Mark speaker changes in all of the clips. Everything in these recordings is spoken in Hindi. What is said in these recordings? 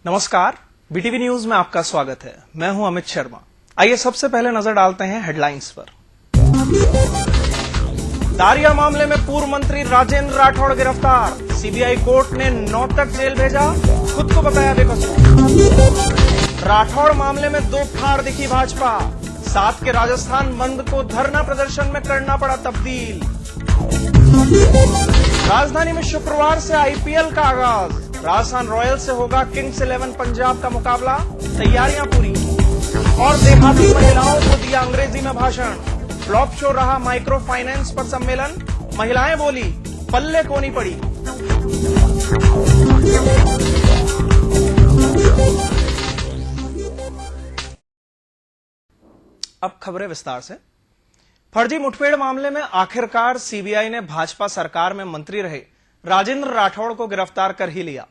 Speaker 1: नमस्कार, बीटीवी न्यूज में आपका स्वागत है। मैं हूं अमित शर्मा। आइए सबसे पहले नजर डालते हैं हेडलाइंस पर। दारिया मामले में पूर्व मंत्री राजेंद्र राठौड़ गिरफ्तार, सीबीआई कोर्ट ने 9 तक जेल भेजा, खुद को बताया बेकसूर। राठौड़ मामले में 2 फाड़ दिखी भाजपा, 7 के राजस्थान बंद को धरना प्रदर्शन में करना पड़ा तब्दील। राजधानी में शुक्रवार से आईपीएल का आगाज, राजस्थान रॉयल्स से होगा किंग्स 11 पंजाब का मुकाबला, तैयारियां पूरी। और देहाती महिलाओं को दिया अंग्रेजी में भाषण, फ्लॉप शो रहा माइक्रो फाइनेंस पर सम्मेलन, महिलाएं बोली पल्ले को नहीं पड़ी। अब खबरें विस्तार से। फर्जी मुठभेड़ मामले में आखिरकार सीबीआई ने भाजपा सरकार में मंत्री रहे राजेंद्र राठौड़ को गिरफ्तार कर ही लिया।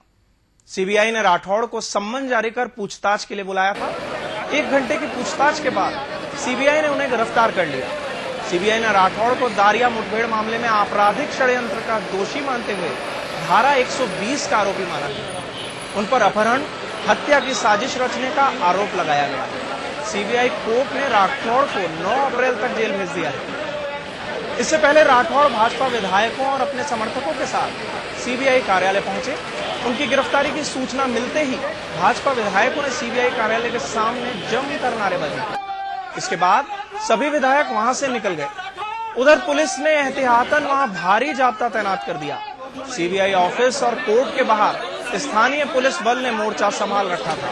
Speaker 1: सीबीआई ने राठौड़ को सम्मन जारी कर पूछताछ के लिए बुलाया था। 1 घंटे की पूछताछ के बाद सीबीआई ने उन्हें गिरफ्तार कर लिया। सीबीआई ने राठौड़ को दारिया मुठभेड़ मामले में आपराधिक षड्यंत्र का दोषी मानते हुए धारा 120 का आरोपी माना गया। उन पर अपहरण, हत्या की साजिश रचने का आरोप लगाया गया। सीबीआई कोर्ट ने राठौड़ को 9 अप्रैल तक जेल भेज दिया है। इससे पहले राठौड़ भाजपा विधायकों और अपने समर्थकों के साथ सीबीआई कार्यालय पहुंचे। उनकी गिरफ्तारी की सूचना मिलते ही भाजपा विधायकों ने सीबीआई कार्यालय के सामने जमकर नारेबाजी की। इसके बाद सभी विधायक वहां से निकल गए। उधर पुलिस ने एहतियातन वहां भारी जाब्ता तैनात कर दिया। सीबीआई ऑफिस और कोर्ट के बाहर स्थानीय पुलिस बल ने मोर्चा संभाल रखा था।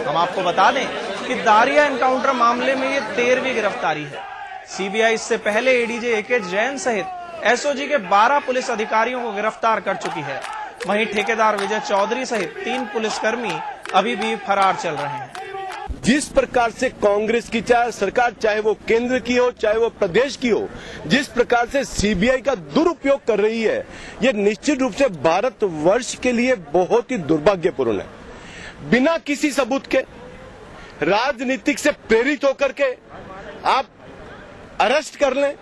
Speaker 1: हम आपको बता दें कि दारिया एनकाउंटर मामले में ये 13वीं गिरफ्तारी है। सीबीआई इससे पहले एडीजे एके जैन सहित एसओजी के 12 पुलिस अधिकारियों को गिरफ्तार कर चुकी है। वहीं ठेकेदार विजय चौधरी सहित 3 पुलिसकर्मी अभी भी फरार चल रहे हैं।
Speaker 2: जिस प्रकार से कांग्रेस की सरकार, चाहे वो केंद्र की हो चाहे वो प्रदेश की हो, जिस प्रकार से सीबीआई का दुरुपयोग कर रही है, ये निश्चित रूप से भारतवर्ष के लिए बहुत ही दुर्भाग्यपूर्ण है। बिना किसी सबूत के, राजनीतिक से प्रेरित होकर के आप अरेस्ट कर लें,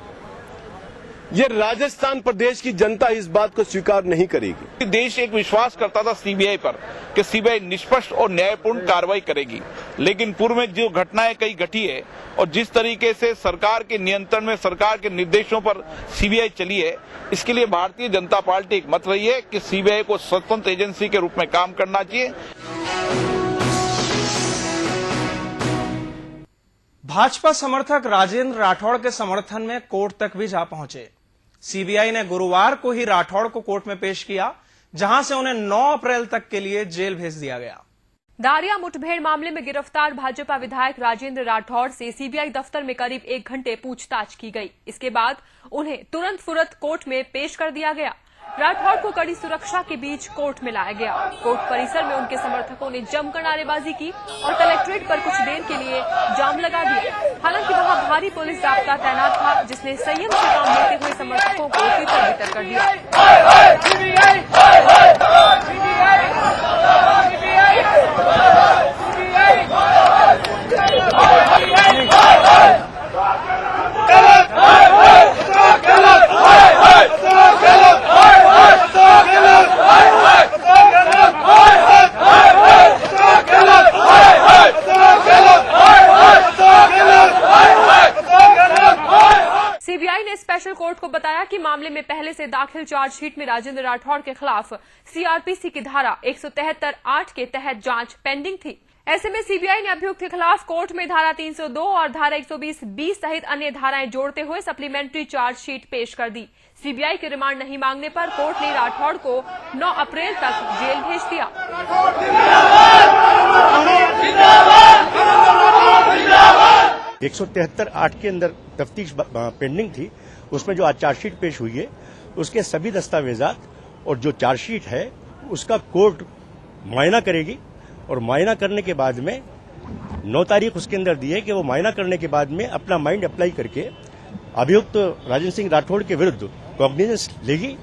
Speaker 2: ये राजस्थान प्रदेश की जनता इस बात को स्वीकार नहीं करेगी।
Speaker 3: देश एक विश्वास करता था सीबीआई पर कि सीबीआई निष्पक्ष और न्यायपूर्ण कार्रवाई करेगी, लेकिन पूर्व में जो घटनाएं कई घटी है और जिस तरीके से सरकार के नियंत्रण में, सरकार के निर्देशों पर सीबीआई चली है, इसके लिए भारतीय जनता पार्टी एक मत रही है कि सीबीआई को स्वतंत्र एजेंसी के रूप में काम करना चाहिए।
Speaker 1: भाजपा समर्थक राजेंद्र राठौड़ के समर्थन में कोर्ट तक भी जा पहुंचे। सीबीआई ने गुरुवार को ही राठौड़ को कोर्ट में पेश किया, जहां से उन्हें 9 अप्रैल तक के लिए जेल भेज दिया गया।
Speaker 4: दारिया मुठभेड़ मामले में गिरफ्तार भाजपा विधायक राजेंद्र राठौड़ से सीबीआई दफ्तर में करीब 1 घंटे पूछताछ की गई। इसके बाद उन्हें तुरंत फुरत कोर्ट में पेश कर दिया गया। राठौड़ को कड़ी सुरक्षा के बीच कोर्ट में लाया गया। कोर्ट परिसर में उनके समर्थकों ने जमकर नारेबाजी की और कलेक्ट्रेट पर कुछ देर के लिए जाम लगा दिया। हालांकि वहां भारी पुलिस जाब्ता तैनात था, जिसने संयम से काम लेते हुए समर्थकों को तितर-बितर कर दिया। सीबीआई ने स्पेशल कोर्ट को बताया कि मामले में पहले से दाखिल चार्जशीट में राजेंद्र राठौड़ के खिलाफ सीआरपीसी की धारा 173(8) के तहत जांच पेंडिंग थी। ऐसे में सीबीआई ने अभियुक्त के खिलाफ कोर्ट में धारा 302 और धारा 120(b) सहित अन्य धाराएं जोड़ते हुए सप्लीमेंट्री चार्जशीट पेश कर दी। सीबीआई के रिमांड नहीं मांगने पर कोर्ट ने राठौड़ को 9 अप्रैल तक जेल भेज दिया।
Speaker 5: 173(8) के अंदर तफ्तीश पेंडिंग थी। उसमें जो आज चार्जशीट पेश हुई है, उसके सभी दस्तावेजात और जो चार्जशीट है उसका कोर्ट मुआयना करेगी और मुआयना करने के बाद में 9 तारीख उसके अंदर दी है कि वो मुआयना करने के बाद में अपना माइंड अप्लाई करके अभियुक्त राजेंद्र सिंह राठौड़ के विरुद्ध कॉग्निजेंस लेगी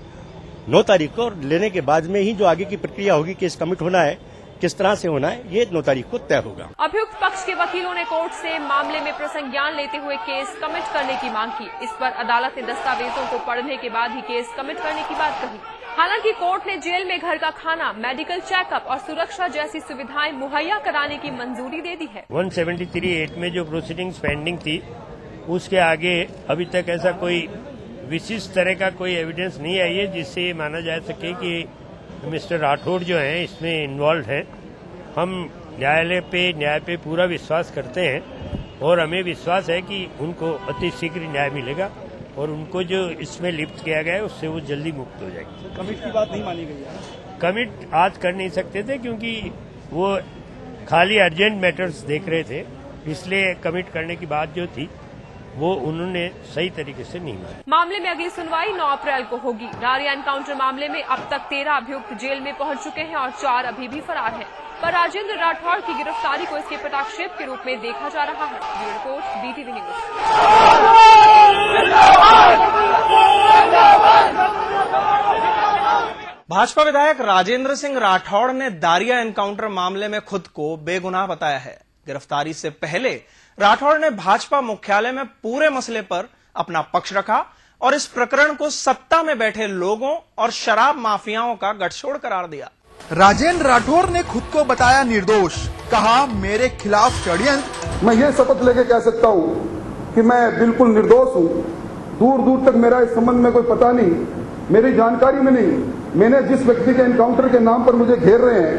Speaker 5: 9 तारीख को। और लेने के बाद में ही जो आगे की प्रक्रिया होगी, केस कमिट होना है, किस तरह से होना है, ये 9 तारीख को तय होगा।
Speaker 4: अभियुक्त पक्ष के वकीलों ने कोर्ट से मामले में प्रसंज्ञान लेते हुए केस कमिट करने की मांग की। इस पर अदालत ने दस्तावेजों को पढ़ने के बाद ही केस कमिट करने की बात कही। हालांकि कोर्ट ने जेल में घर का खाना, मेडिकल चेकअप और सुरक्षा जैसी सुविधाएं मुहैया कराने की मंजूरी दे दी है।
Speaker 5: 173(8) में जो प्रोसीडिंग्स पेंडिंग थी, उसके आगे अभी तक ऐसा कोई विशिष्ट तरह का कोई एविडेंस नहीं आई है जिससे ये माना जा सके कि मिस्टर राठौड़ जो हैं इसमें इन्वॉल्व हैं। हम न्याय पे पूरा विश्वास करते हैं और हमें विश्वास है कि उनको अति शीघ्र न्याय मिलेगा और उनको जो इसमें लिप्त किया गया है उससे वो जल्दी मुक्त हो जाएगी।
Speaker 6: कमिट की बात नहीं मानी गई है।
Speaker 5: कमिट आज कर नहीं सकते थे क्योंकि वो खाली अर्जेंट मैटर्स देख रहे थे, इसलिए कमिट करने की बात जो थी वो उन्होंने सही तरीके से नहीं मानी।
Speaker 4: मामले में अगली सुनवाई 9 अप्रैल को होगी। नारिया एनकाउंटर मामले में अब तक 13 अभियुक्त जेल में पहुंच चुके हैं और 4 अभी भी फरार हैं। पर राजेंद्र राठौड़ की गिरफ्तारी को इसके पटाक्षेप के रूप में देखा जा रहा है। Bureau report, BTV news.
Speaker 1: Bhajpa विधायक राजेंद्र सिंह राठौड़ ने दारिया एनकाउंटर मामले में खुद को बेगुनाह बताया है। गिरफ्तारी से पहले राठौड़ ने भाजपा मुख्यालय में पूरे मसले पर अपना पक्ष रखा और इस प्रकरण को सत्ता में बैठे लोगों और शराब माफियाओं का गठजोड़ करार दिया।
Speaker 6: राजेंद्र राठौड़ ने खुद को बताया निर्दोष, कहा मेरे खिलाफ षड्यंत्र।
Speaker 7: मैं ये शपथ लेके कह सकता हूँ कि मैं बिल्कुल निर्दोष हूँ। दूर दूर तक मेरा इस संबंध में कोई पता नहीं, मेरी जानकारी में नहीं। मैंने जिस व्यक्ति के एनकाउंटर के नाम पर मुझे घेर रहे हैं,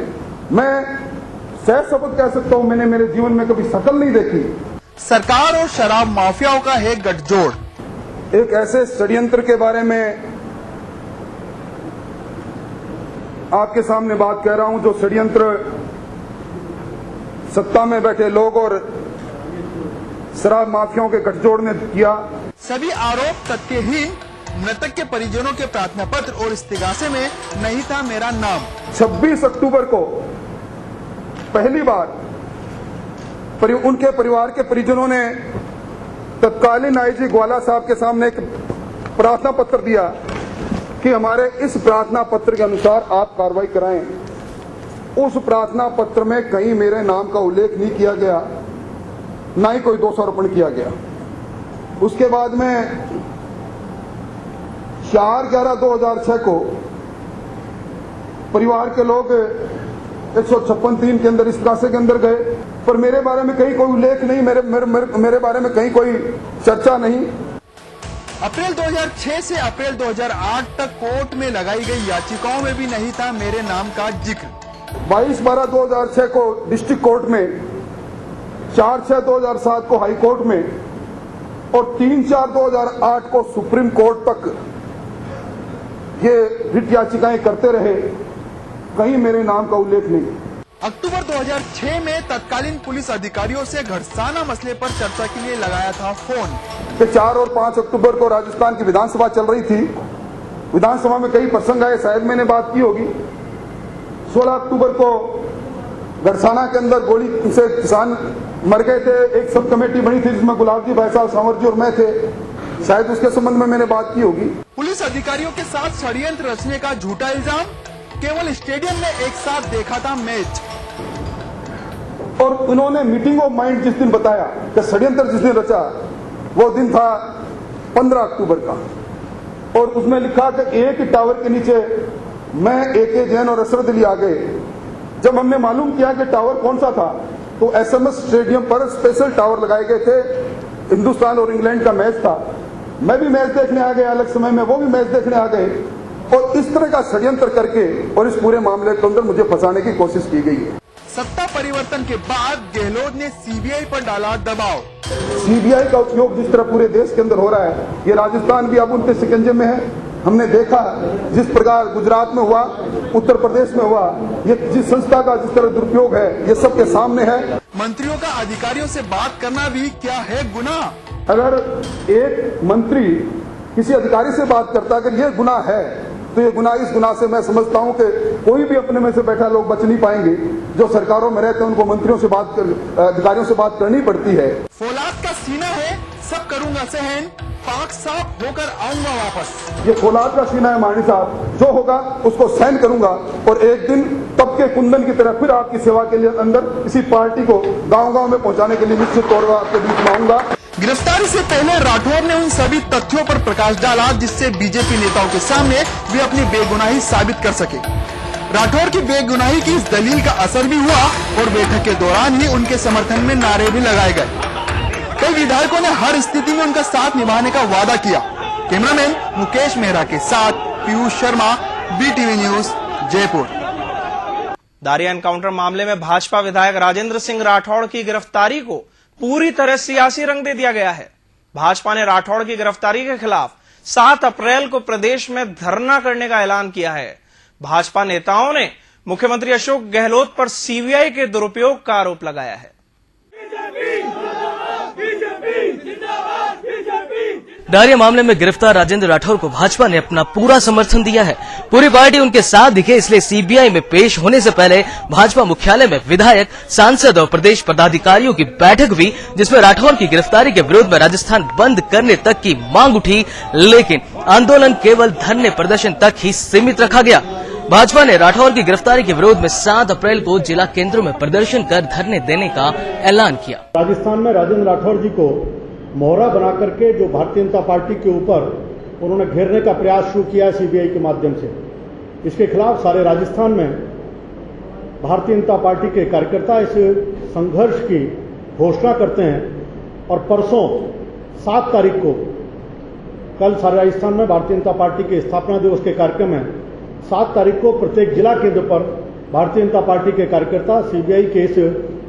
Speaker 7: मैं सह शपथ कह सकता हूँ मैंने मेरे जीवन में कभी शकल नहीं देखी।
Speaker 6: सरकार और शराब माफियाओं का है गठजोड़।
Speaker 7: एक ऐसे षड्यंत्र के बारे में आपके सामने बात कह रहा हूं जो षड्यंत्र सत्ता में बैठे लोग और शराब माफियाओं के गठजोड़ ने किया।
Speaker 6: सभी आरोप तथ्यहीन। मृतक के परिजनों के प्रार्थना पत्र और इस्तिगासे में नहीं था मेरा नाम।
Speaker 7: 26 अक्टूबर को पहली बार उनके परिवार के परिजनों ने तत्कालीन आईजी ग्वाला साहब के सामने एक प्रार्थना पत्र दिया कि हमारे इस प्रार्थना पत्र के अनुसार आप कार्रवाई कराएं। उस प्रार्थना पत्र में कहीं मेरे नाम का उल्लेख नहीं किया गया, ना ही कोई दोषारोपण किया गया। उसके बाद में 4/11/2006 को परिवार के लोग 156(3) के अंदर इस त्रासे के अंदर गए, पर मेरे बारे में कहीं कोई उल्लेख नहीं, मेरे बारे में कहीं कोई चर्चा नहीं।
Speaker 6: अप्रैल 2006 से अप्रैल 2008 तक कोर्ट में लगाई गई याचिकाओं में भी नहीं था मेरे नाम का जिक्र।
Speaker 7: 22/12/2006 को डिस्ट्रिक्ट कोर्ट में, 4/6/2007 को हाई कोर्ट में और 3/4/2008 को सुप्रीम कोर्ट तक ये रिट याचिकाएं करते रहे, कहीं मेरे नाम का उल्लेख नहीं।
Speaker 6: अक्टूबर 2006 में तत्कालीन पुलिस अधिकारियों से घरसाना मसले पर चर्चा के लिए लगाया था फोन।
Speaker 7: 4 और 5 अक्टूबर को राजस्थान की विधानसभा चल रही थी। विधानसभा में कई प्रसंग आए, शायद मैंने बात की होगी। 16 अक्टूबर को घरसाना के अंदर गोली से किसान मर गए थे। एक सब कमेटी बनी थी जिसमें गुलाब जी भाई साहब सांवर जी और मैं थे, शायद उसके संबंध में मैंने बात की होगी।
Speaker 6: पुलिस अधिकारियों के साथ षड्यंत्र रचने का झूठा इल्जाम। केवल स्टेडियम में एक साथ देखा था मैच।
Speaker 7: और उन्होंने मीटिंग ऑफ माइंड जिस दिन बताया कि षड्यंत्र जिस दिन रचा, वो दिन था 15 अक्टूबर का, और उसमें लिखा कि एक टावर के नीचे मैं, AK जैन और असरद अली आ गए। जब हमने मालूम किया कि टावर कौन सा था, तो SMS स्टेडियम पर स्पेशल टावर लगाए गए थे। हिंदुस्तान और इंग्लैंड का मैच था, मैं भी मैच देखने आ गया अलग समय में, वो भी मैच देखने आ गए, और इस तरह का षड्यंत्र करके और इस पूरे मामले के अंदर मुझे फंसाने की कोशिश की गई है।
Speaker 6: सत्ता परिवर्तन के बाद गहलोत ने CBI पर डाला दबाव।
Speaker 7: CBI का उपयोग जिस तरह पूरे देश के अंदर हो रहा है, ये राजस्थान भी अब उनके शिकंजे में है। हमने देखा जिस प्रकार गुजरात में हुआ, उत्तर प्रदेश में हुआ, ये जिस संस्था का जिस तरह दुरुपयोग है, ये सबके सामने है।
Speaker 6: मंत्रियों का अधिकारियों से बात करना भी क्या है गुनाह?
Speaker 7: अगर एक मंत्री किसी अधिकारी से बात करता है, अगर ये गुनाह है, तो ये गुनाह, इस गुनाह से मैं समझता हूं कि कोई भी अपने में से बैठा लोग बच नहीं पाएंगे। जो सरकारों में रहते हैं उनको मंत्रियों से बात अधिकारियों से बात करनी पड़ती है।
Speaker 6: फौलाद का सीना है, सब करूंगा सहन, पाक साफ होकर आऊंगा वापस।
Speaker 7: ये फौलाद का सीना है मानी साहब, जो होगा उसको सहन करूंगा, और एक दिन तब के कुंदन की तरह फिर आपकी सेवा के लिए अंदर इसी पार्टी को गांव-गांव में पहुंचाने के लिए निश्चित तौर पर आपके बीच में आऊंगा।
Speaker 6: गिरफ्तारी से पहले राठौर ने उन सभी तथ्यों पर प्रकाश डाला जिससे बीजेपी नेताओं के सामने वे अपनी बेगुनाही साबित कर सके। राठौर की बेगुनाही की इस दलील का असर भी हुआ और बैठक के दौरान ही उनके समर्थन में नारे भी लगाए गए। कई विधायकों ने हर स्थिति में उनका साथ निभाने का वादा किया। कैमरामैन मुकेश मेहरा के साथ Piyush Sharma, BTV news, Jaipur.
Speaker 1: Dariya encounter मामले में भाजपा विधायक राजेंद्र सिंह राठौड़ की गिरफ्तारी को पूरी तरह सियासी रंग दे दिया गया है। भाजपा ने राठौड़ की गिरफ्तारी के खिलाफ 7 अप्रैल को प्रदेश में धरना करने का ऐलान किया है। भाजपा नेताओं ने मुख्यमंत्री अशोक गहलोत पर सीबीआई के दुरुपयोग का आरोप लगाया है।
Speaker 8: दारिया मामले में गिरफ्तार राजेंद्र राठौर को भाजपा ने अपना पूरा समर्थन दिया है। पूरी पार्टी उनके साथ दिखे, इसलिए सीबीआई में पेश होने से पहले भाजपा मुख्यालय में विधायक, सांसद और प्रदेश पदाधिकारियों की बैठक हुई, जिसमें राठौर की गिरफ्तारी के विरोध में राजस्थान बंद करने तक की मांग उठी, लेकिन आंदोलन केवल धरने प्रदर्शन तक ही सीमित रखा गया। भाजपा ने राठौर की गिरफ्तारी के विरोध में 7 अप्रैल को जिला केंद्रों में प्रदर्शन कर धरने देने का ऐलान किया।
Speaker 5: राजस्थान में राजेंद्र राठौर जी को मोहरा बना करके जो भारतीय जनता पार्टी के ऊपर उन्होंने घेरने का प्रयास शुरू किया सीबीआई के माध्यम से, इसके खिलाफ सारे राजस्थान में भारतीय जनता पार्टी के कार्यकर्ता इस संघर्ष की घोषणा करते हैं और परसों 7 तारीख को कल सारे राजस्थान में भारतीय जनता पार्टी के स्थापना दिवस के कार्यक्रम में 7 तारीख को प्रत्येक जिला केंद्र पर भारतीय जनता पार्टी के कार्यकर्ता सीबीआई के इस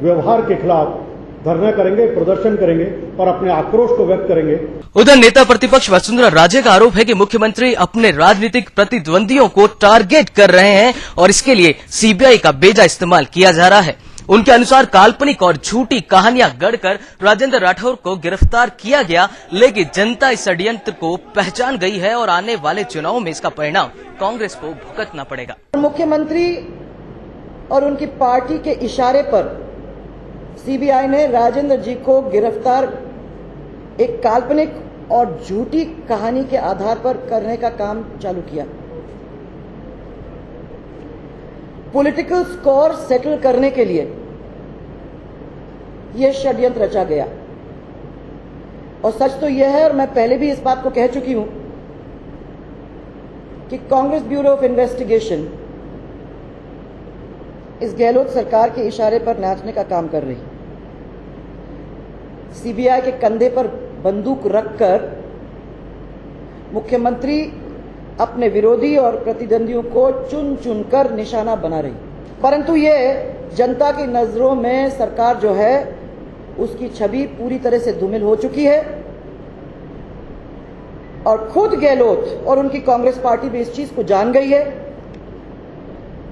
Speaker 5: व्यवहार के खिलाफ धरना करेंगे, प्रदर्शन करेंगे और अपने आक्रोश को व्यक्त करेंगे।
Speaker 8: उधर नेता प्रतिपक्ष वसुंधरा राजे का आरोप है कि मुख्यमंत्री अपने राजनीतिक प्रतिद्वंदियों को टारगेट कर रहे हैं और इसके लिए सीबीआई का बेजा इस्तेमाल किया जा रहा है। उनके अनुसार काल्पनिक और झूठी कहानियां गढ़कर राजेंद्र राठौर को गिरफ्तार किया गया, लेकिन जनता इस षड्यंत्र को पहचान गई है और आने वाले चुनाव में इसका परिणाम कांग्रेस को भुगतना पड़ेगा।
Speaker 9: मुख्यमंत्री और उनकी पार्टी के इशारे पर सीबीआई ने राजेंद्र जी को गिरफ्तार एक काल्पनिक और झूठी कहानी के आधार पर करने का काम चालू किया। पॉलिटिकल स्कोर सेटल करने के लिए यह षड्यंत्र रचा गया और सच तो यह है, और मैं पहले भी इस बात को कह चुकी हूं, कि कांग्रेस ब्यूरो ऑफ इन्वेस्टिगेशन इस गहलोत सरकार के इशारे पर नाचने का काम कर रही। सीबीआई के कंधे पर बंदूक रखकर मुख्यमंत्री अपने विरोधी और प्रतिद्वंदियों को चुन चुनकर निशाना बना रही, परंतु ये जनता की नजरों में सरकार जो है उसकी छवि पूरी तरह से धूमिल हो चुकी है और खुद गहलोत और उनकी कांग्रेस पार्टी भी इस चीज को जान गई है।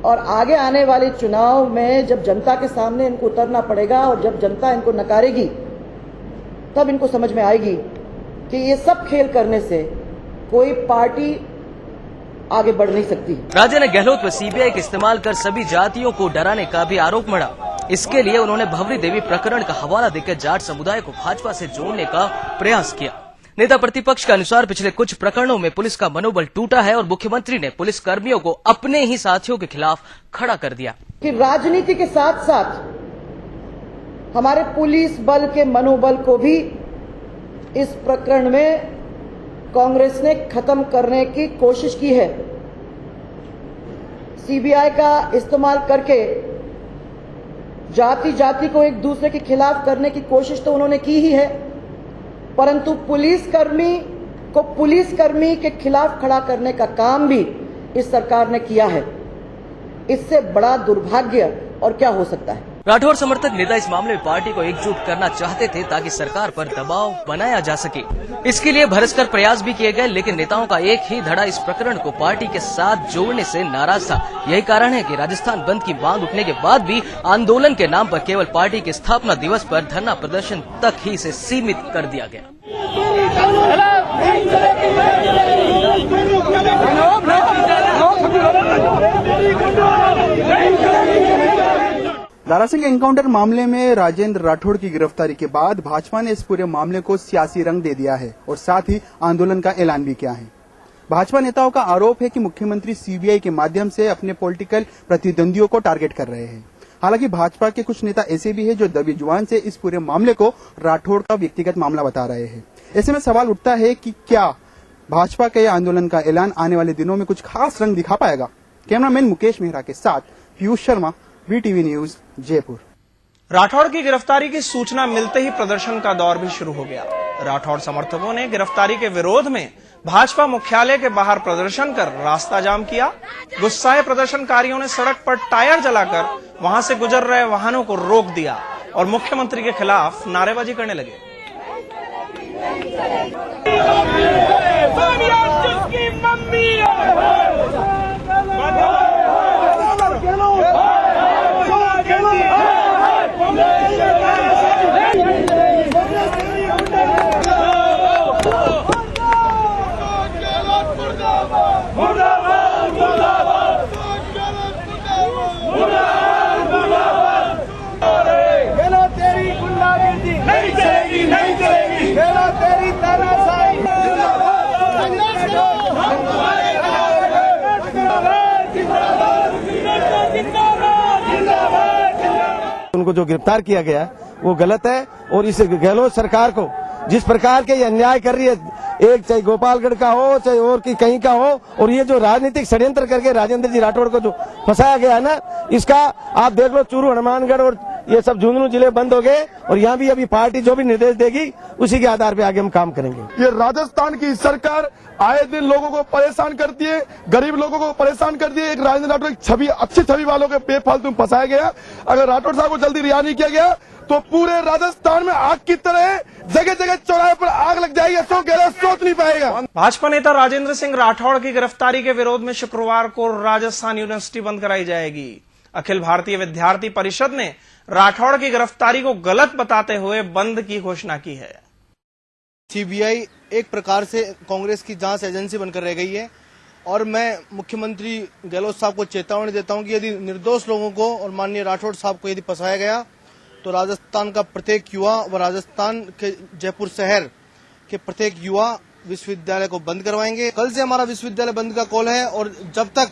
Speaker 9: और आगे आने वाले चुनाव में जब जनता के सामने इनको उतरना पड़ेगा और जब जनता इनको नकारेगी, तब इनको समझ में आएगी कि ये सब खेल करने से कोई पार्टी आगे बढ़ नहीं सकती।
Speaker 8: राजे ने गहलोत पर सीबीआई के इस्तेमाल कर सभी जातियों को डराने का भी आरोप मढ़ा। इसके लिए उन्होंने भवरी देवी प्रकरण का हवाला देकर जाट समुदाय को भाजपा से जोड़ने का प्रयास किया। नेता प्रतिपक्ष के अनुसार पिछले कुछ प्रकरणों में पुलिस का मनोबल टूटा है और मुख्यमंत्री ने पुलिस कर्मियों को अपने ही साथियों के खिलाफ खड़ा कर दिया।
Speaker 9: कि राजनीति के साथ साथ हमारे पुलिस बल के मनोबल को भी इस प्रकरण में कांग्रेस ने खत्म करने की कोशिश की है। सीबीआई का इस्तेमाल करके जाति जाति को एक दूसरे के खिलाफ करने की कोशिश तो उन्होंने की ही है, परंतु पुलिसकर्मी को पुलिसकर्मी के खिलाफ खड़ा करने का काम भी इस सरकार ने किया है। इससे बड़ा दुर्भाग्य और क्या हो सकता है।
Speaker 8: राठौर समर्थक नेता इस मामले में पार्टी को एकजुट करना चाहते थे ताकि सरकार पर दबाव बनाया जा सके। इसके लिए भरसकर प्रयास भी किए गए, लेकिन नेताओं का एक ही धड़ा इस प्रकरण को पार्टी के साथ जोड़ने से नाराज था। यही कारण है कि राजस्थान बंद की मांग उठने के बाद भी आंदोलन के नाम पर केवल पार्टी के स्थापना दिवस पर धरना प्रदर्शन तक ही इसे सीमित कर दिया गया।
Speaker 6: दारा सिंह एनकाउंटर मामले में राजेंद्र राठौड़ की गिरफ्तारी के बाद भाजपा ने इस पूरे मामले को सियासी रंग दे दिया है और साथ ही आंदोलन का ऐलान भी किया है। भाजपा नेताओं का आरोप है कि मुख्यमंत्री सीबीआई के माध्यम से अपने पॉलिटिकल प्रतिद्वंदियों को टारगेट कर रहे हैं।
Speaker 10: हालांकि भाजपा के कुछ नेता ऐसे भी हैं जो दबी जुबान से इस पूरे मामले को राठौड़ का व्यक्तिगत मामला बता रहे हैं। ऐसे में सवाल उठता है कि क्या भाजपा के आंदोलन का ऐलान आने वाले दिनों में कुछ खास रंग दिखा पाएगा? कैमरामैन मुकेश मेहरा के साथ पीयूष शर्मा, BTV न्यूज, जयपुर।
Speaker 1: राठौड़ की गिरफ्तारी की सूचना मिलते ही प्रदर्शन का दौर भी शुरू हो गया। राठौड़ समर्थकों ने गिरफ्तारी के विरोध में भाजपा मुख्यालय के बाहर प्रदर्शन कर रास्ता जाम किया। गुस्साए प्रदर्शनकारियों ने सड़क पर टायर जलाकर वहां से गुजर रहे वाहनों को रोक दिया और मुख्यमंत्री के खिलाफ नारेबाजी करने लगे।
Speaker 11: उनको जो गिरफ्तार किया गया वो गलत है और इस गहलोत सरकार को जिस प्रकार के ये अन्याय कर रही है, एक चाहे गोपालगढ़ का हो चाहे और की कहीं का हो, और ये जो राजनीतिक षड्यंत्र करके राजेंद्र जी राठौड़ को जो फंसाया गया है ना, इसका आप देख लो चूरू, हनुमानगढ़ और ये सब झुंझुनू जिले बंद हो गए और यहाँ भी अभी पार्टी जो भी निर्देश देगी उसी के आधार पे आगे हम काम करेंगे।
Speaker 7: ये राजस्थान की सरकार आए दिन लोगों को परेशान करती है, गरीब लोगों को परेशान करती है। एक राजेंद्र राठौड़ की छवि, अच्छी छवि वालों के बेफालतू में फंसाया गया। अगर राठौड़ साहब को जल्दी रिहा नहीं किया गया तो पूरे राजस्थान में आग की तरह जगह जगह चौराहे पर आग लग जाएगी। अशोक गहलोत सोच नहीं पाएगा।
Speaker 1: भाजपा नेता राजेंद्र सिंह राठौड़ की गिरफ्तारी के विरोध में शुक्रवार को राजस्थान यूनिवर्सिटी बंद कराई जाएगी। अखिल भारतीय विद्यार्थी परिषद ने राठौड़ की गिरफ्तारी को गलत बताते हुए बंद की घोषणा की है।
Speaker 12: सीबीआई एक प्रकार से कांग्रेस की जांच एजेंसी बनकर रह गई है और मैं मुख्यमंत्री गहलोत साहब को चेतावनी देता हूं कि यदि निर्दोष लोगों को और माननीय राठौड़ साहब को यदि फंसाया गया तो राजस्थान का प्रत्येक युवा व राजस्थान के जयपुर शहर के प्रत्येक युवा विश्वविद्यालय को बंद करवाएंगे। कल से हमारा विश्वविद्यालय बंद का कॉल है और जब तक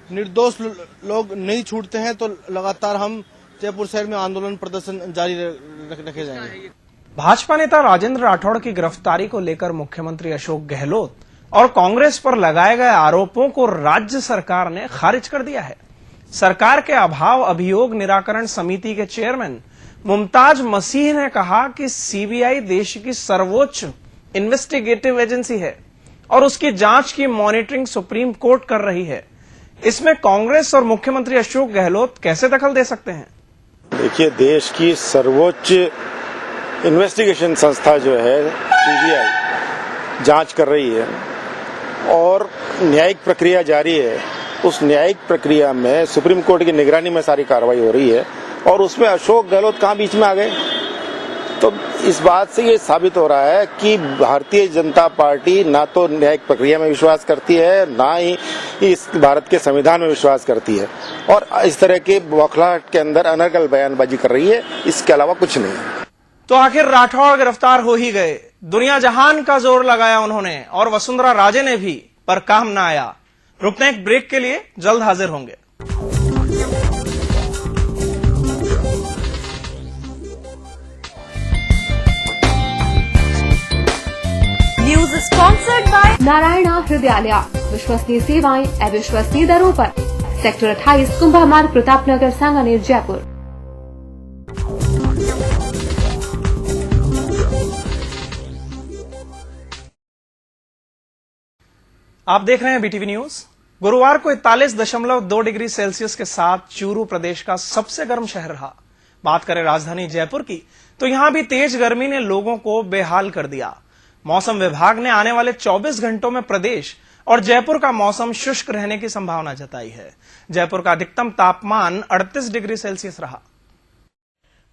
Speaker 12: निर्दोष लोग नहीं छूटते हैं तो लगातार हम जयपुर शहर में आंदोलन प्रदर्शन जारी रखे जाएंगे।
Speaker 1: भाजपा नेता राजेंद्र राठौड़ की गिरफ्तारी को लेकर मुख्यमंत्री अशोक गहलोत और कांग्रेस पर लगाए गए आरोपों को राज्य सरकार ने खारिज कर दिया है। सरकार के अभाव अभियोग निराकरण समिति के चेयरमैन मुमताज मसीह ने कहा कि सीबीआई देश की सर्वोच्च इन्वेस्टिगेटिव एजेंसी है और उसकी जांच की मॉनिटरिंग सुप्रीम कोर्ट कर रही है। इसमें कांग्रेस और मुख्यमंत्री अशोक गहलोत कैसे दखल दे सकते हैं?
Speaker 13: देखिए, देश की सर्वोच्च इन्वेस्टिगेशन संस्था जो है सीबीआई जांच कर रही है और न्यायिक प्रक्रिया जारी है। उस न्यायिक प्रक्रिया में सुप्रीम कोर्ट की निगरानी में सारी कार्रवाई हो रही है और उसमें अशोक गहलोत कहां बीच में आ गए। तो इस बात से ये साबित हो रहा है कि भारतीय जनता पार्टी ना तो न्यायिक प्रक्रिया में विश्वास करती है, ना ही इस भारत के संविधान में विश्वास करती है और इस तरह के बौखलाहट के अंदर अनर्गल बयानबाजी कर रही है। इसके अलावा कुछ नहीं।
Speaker 1: तो आखिर राठौड़ गिरफ्तार हो ही गए। दुनिया जहान का जोर लगाया उन्होंने और वसुंधरा राजे ने भी, पर काम ना आया। रुकते एक ब्रेक के लिए, जल्द हाजिर होंगे।
Speaker 4: News sponsored by Narayana Hrudayalaya, विश्वसनीय सेवाएं अविश्वसनीय दरों पर। सेक्टर 28, कुंभा मार्ग, प्रतापनगर, सांगानेर, जयपुर।
Speaker 1: आप देख रहे हैं BTV न्यूज। गुरुवार को 41.2 डिग्री सेल्सियस के साथ चूरू प्रदेश का सबसे गर्म शहर रहा। बात करें राजधानी जयपुर की, तो यहां भी तेज गर्मी ने लोगों को बेहाल कर दिया। मौसम विभाग ने आने वाले 24 घंटों में प्रदेश और जयपुर का मौसम शुष्क रहने की संभावना जताई है। जयपुर का अधिकतम तापमान 38 डिग्री सेल्सियस रहा।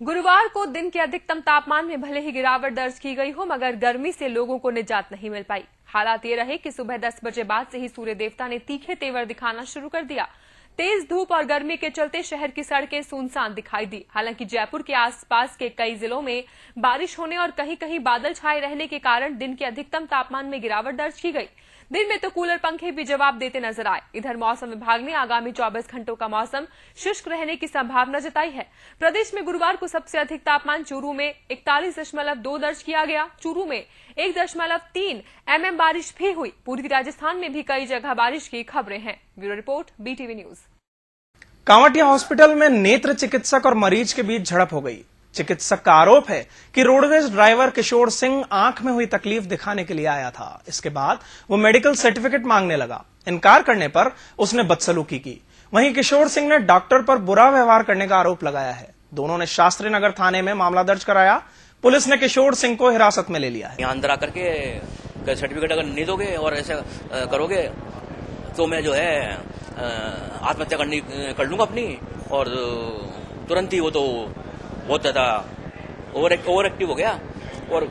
Speaker 4: गुरुवार को दिन के अधिकतम तापमान में भले ही गिरावट दर्ज की गई हो, मगर गर्मी से लोगों को निजात नहीं मिल पाई। हालात ये रहे कि सुबह 10 बजे बाद से ही सूर्य देवता ने तीखे तेवर दिखाना शुरू कर दिया। तेज धूप और गर्मी के चलते शहर की सड़कें सुनसान दिखाई दी। हालांकि जयपुर के आसपास के कई जिलों में बारिश होने और कहीं कहीं बादल छाए रहने के कारण दिन के अधिकतम तापमान में गिरावट दर्ज की गई। दिन में तो कूलर पंखे भी जवाब देते नजर आए। इधर मौसम विभाग ने आगामी 24 घंटों का मौसम शुष्क रहने की संभावना जताई है। प्रदेश में गुरुवार को सबसे अधिक तापमान चूरू में 41.2 दर्ज किया गया। चूरू में 1.3 mm बारिश भी हुई। पूर्वी राजस्थान में भी कई जगह बारिश की खबरें हैं। Bureau report, BTV news.
Speaker 1: Kanwatia hospital में नेत्र चिकित्सक और मरीज के बीच झड़प हो गई। चिकित्सक का आरोप है कि रोडवेज ड्राइवर किशोर सिंह आंख में हुई तकलीफ दिखाने के लिए आया था। इसके बाद वो मेडिकल सर्टिफिकेट मांगने लगा। इनकार करने पर उसने बदसलूकी की। वहीं किशोर सिंह ने डॉक्टर पर बुरा व्यवहार करने का आरोप लगाया है। दोनों ने शास्त्री नगर थाने में मामला दर्ज कराया। पुलिस ने किशोर सिंह को हिरासत में ले लिया है।
Speaker 14: यहाँ अंदर आकर के सर्टिफिकेट अगर नहीं दोगे और ऐसा करोगे तो मैं जो है आत्महत्या कर लूंगा अपनी, और तुरंत ही वो तो बहुत ज्यादा ओवर एक्टिव हो गया और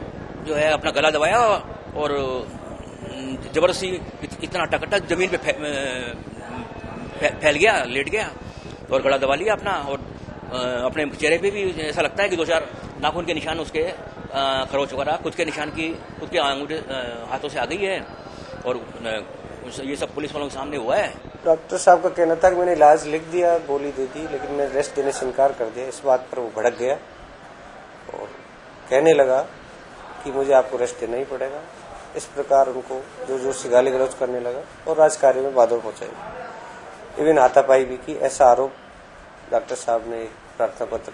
Speaker 14: जो है अपना गला दबाया और जबरदस्ती इतना टकटक जमीन पे फैल गया, लेट गया और गला दबा लिया अपना। और अपने चेहरे पे भी ऐसा लगता है कि 2-4 नाखून के निशान उसके खरोच वगैरह खुद के निशान की खुद के अंगूठे हाथों से आ गई है। और ये सब पुलिस वालों के सामने हुआ है।
Speaker 15: डॉक्टर साहब का कहना था कि मैंने इलाज लिख दिया, गोली दे दी, लेकिन मैं रेस्ट देने से इनकार कर दिया। इस बात पर वो भड़क गया और कहने लगा कि मुझे आपको रेस्ट देना ही पड़ेगा। इस प्रकार उनको जोर जोर से गाली गलौज करने लगा और राजकार्य में बादल पहुंचाई। इवन हाथापाई भी की। ऐसा आरोप डॉक्टर साहब ने प्रार्थना पत्र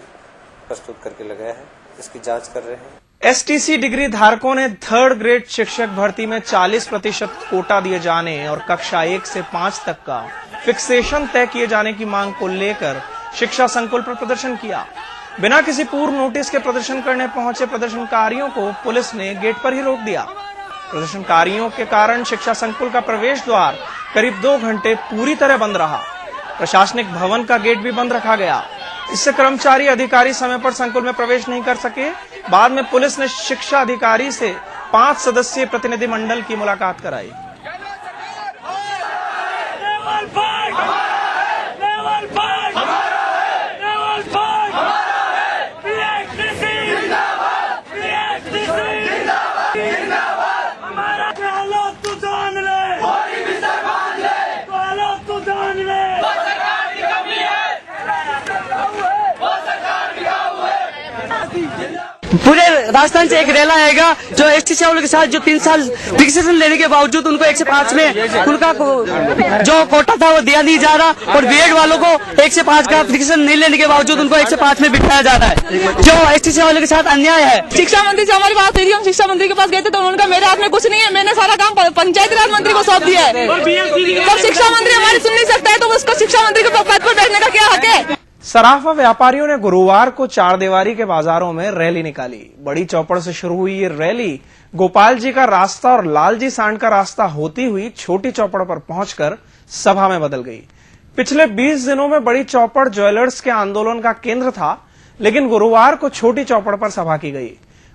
Speaker 15: प्रस्तुत करके लगाया है। इसकी जांच कर रहे हैं।
Speaker 1: STC डिग्री धारकों ने 3rd ग्रेड शिक्षक भर्ती में 40% कोटा दिए जाने और कक्षा 1 से 5 तक का फिक्सेशन तय किए जाने की मांग को लेकर शिक्षा संकुल पर प्रदर्शन किया। बिना किसी पूर्व नोटिस के प्रदर्शन करने पहुंचे प्रदर्शनकारियों को पुलिस ने गेट पर ही रोक दिया। प्रदर्शनकारियों के कारण शिक्षा संकुल का प्रवेश द्वार करीब 2 घंटे पूरी तरह बंद रहा। प्रशासनिक भवन का गेट भी बंद रखा गया। इससे कर्मचारी अधिकारी समय पर संकुल में प्रवेश नहीं कर सके। बाद में पुलिस ने शिक्षा अधिकारी से 5 सदस्यीय प्रतिनिधि मंडल की मुलाकात कराई।
Speaker 16: पूरे राजस्थान से एक रैला आएगा जो ST वालों के साथ जो 3 साल फिक्सेशन लेने के बावजूद उनको 1 से 5 में उनका जो कोटा था वो दिया नहीं जा रहा, और बीएड वालों को 1 से 5 का फिक्सेशन नहीं लेने के बावजूद उनको 1 से 5 में बिठाया जा रहा है, जो ST वालों के साथ अन्याय है।
Speaker 17: शिक्षा मंत्री से हमारी बात हुई, हम शिक्षा मंत्री के पास गए थे तो उनका मेरे हाथ में कुछ नहीं है, मैंने सारा काम पंचायत राज मंत्री को सौंप दिया है। तो शिक्षा मंत्री हमारी सुन नहीं सकता है तो उसको शिक्षा मंत्री के पद पर बैठने का क्या हक है।
Speaker 1: सराफा व्यापारियों ने गुरुवार को चारदीवारी के बाजारों में रैली निकाली। बड़ी चौपड़ से शुरू हुई ये रैली गोपाल जी का रास्ता और लालजी सांड का रास्ता होती हुई छोटी चौपड़ पर पहुंचकर सभा में बदल गई। पिछले 20 दिनों में बड़ी चौपड़ ज्वेलर्स के आंदोलन का केंद्र था, लेकिन गुरुवार को छोटी चौपड़ पर सभा की गई।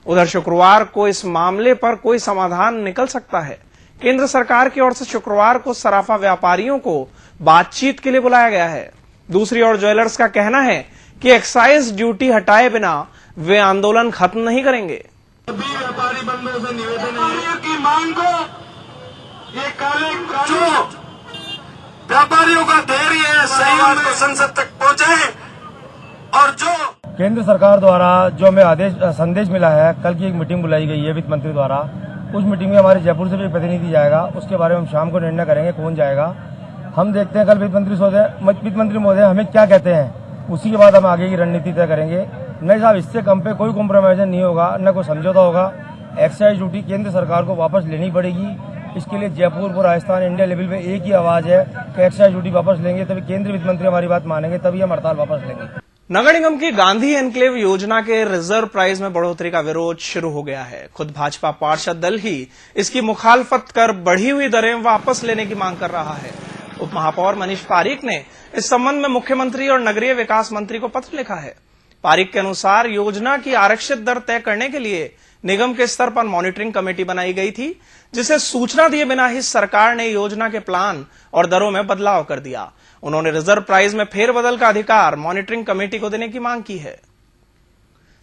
Speaker 1: उधर शुक्रवार को इस मामले पर कोई समाधान निकल सकता है। केंद्र सरकार की ओर से शुक्रवार को सराफा व्यापारियों को बातचीत के लिए बुलाया गया है। दूसरी ओर ज्वेलर्स का कहना है कि एक्साइज ड्यूटी हटाए बिना वे आंदोलन खत्म नहीं करेंगे।
Speaker 18: सभी व्यापारी बंधुओं से निवेदन है कि मांग को ये काले जो व्यापारियों का धैर्य है संयम को संसद तक पहुंचाए, और जो
Speaker 19: केंद्र सरकार द्वारा जो हमें संदेश मिला है, कल की एक मीटिंग बुलाई गई है वित्त मंत्री द्वारा, उस मीटिंग में हमारे जयपुर से भी प्रतिनिधि जाएगा। उसके बारे में हम शाम को निर्णय करेंगे कौन जाएगा। हम देखते हैं कल वित्त मंत्री महोदय हमें क्या कहते हैं, उसी के बाद हम आगे की रणनीति तय करेंगे। नहीं साहब, इससे कम पे कोई कॉम्प्रोमाइज नहीं होगा, न कोई समझौता होगा। एक्साइज ड्यूटी केंद्र सरकार को वापस लेनी पड़ेगी। इसके लिए जयपुर और राजस्थान इंडिया लेवल पे एक ही आवाज है कि एक्साइज ड्यूटी वापस लेंगे, तभी केंद्रीय वित्त मंत्री हमारी बात मानेंगे, तभी हम हड़ताल वापस लेंगे।
Speaker 1: नगर निगम की गांधी एनक्लेव योजना के रिजर्व प्राइस में बढ़ोतरी का विरोध शुरू हो गया है। खुद भाजपा पार्षद दल ही इसकी मुखालफत कर बढ़ी हुई दरें वापस लेने की मांग कर रहा है। उप महापौर मनीष पारीक ने इस संबंध में मुख्यमंत्री और नगरीय विकास मंत्री को पत्र लिखा है। पारीक के अनुसार योजना की आरक्षित दर तय करने के लिए निगम के स्तर पर मॉनिटरिंग कमेटी बनाई गई थी, जिसे सूचना दिए बिना ही सरकार ने योजना के प्लान और दरों में बदलाव कर दिया। उन्होंने रिजर्व प्राइस में फेरबदल का अधिकार मॉनिटरिंग कमेटी को देने की मांग की है।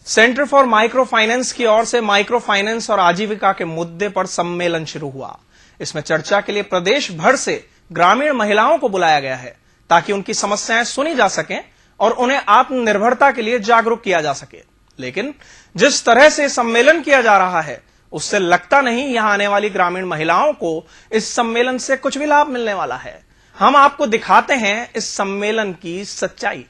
Speaker 1: सेंटर फॉर माइक्रो फाइनेंस की ओर से माइक्रो फाइनेंस और आजीविका के मुद्दे पर सम्मेलन शुरू हुआ। इसमें चर्चा के लिए प्रदेश भर से ग्रामीण महिलाओं को बुलाया गया है ताकि उनकी समस्याएं सुनी जा सकें और उन्हें आत्मनिर्भरता के लिए जागरूक किया जा सके। लेकिन जिस तरह से सम्मेलन किया जा रहा है उससे लगता नहीं यहां आने वाली ग्रामीण महिलाओं को इस सम्मेलन से कुछ भी लाभ मिलने वाला है। हम आपको दिखाते हैं इस सम्मेलन की सच्चाई।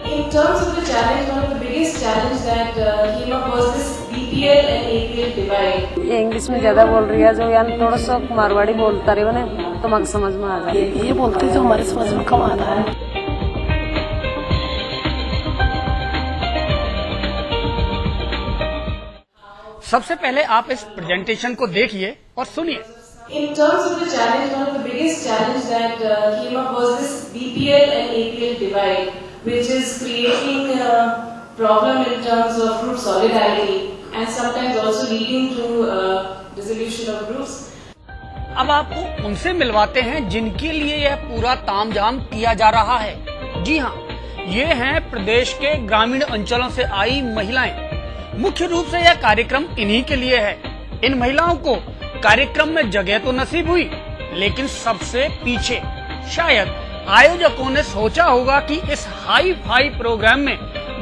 Speaker 20: In terms of the challenge, one of the biggest challenge that came up was this BPL and APL divide.
Speaker 21: ये इंग्लिश में ज्यादा बोल रही है जो यानी थोड़ा सा मारवाड़ी बोलता रहे ना तो मग समझ में आ जाए। ये बोलते जो हमारे समझ में कम आ रहा है।
Speaker 22: सबसे पहले आप इस प्रेजेंटेशन को देखिए और सुनिए।
Speaker 20: In terms of the challenge, one of the biggest challenge that came up was this BPL and APL divide, which is creating a problem in terms of group solidarity and sometimes also leading to dissolution of groups.
Speaker 22: अब आपको उनसे मिलवाते हैं जिनके लिए यह पूरा तामझाम किया जा रहा है। जी हाँ, ये हैं प्रदेश के ग्रामीण अंचलों से आई महिलाएं। मुख्य रूप से यह कार्यक्रम इन्हीं के लिए है। इन महिलाओं को कार्यक्रम में जगह तो नसीब हुई, लेकिन सबसे पीछे। शायद आयोजकों ने सोचा होगा कि इस हाई फाई प्रोग्राम में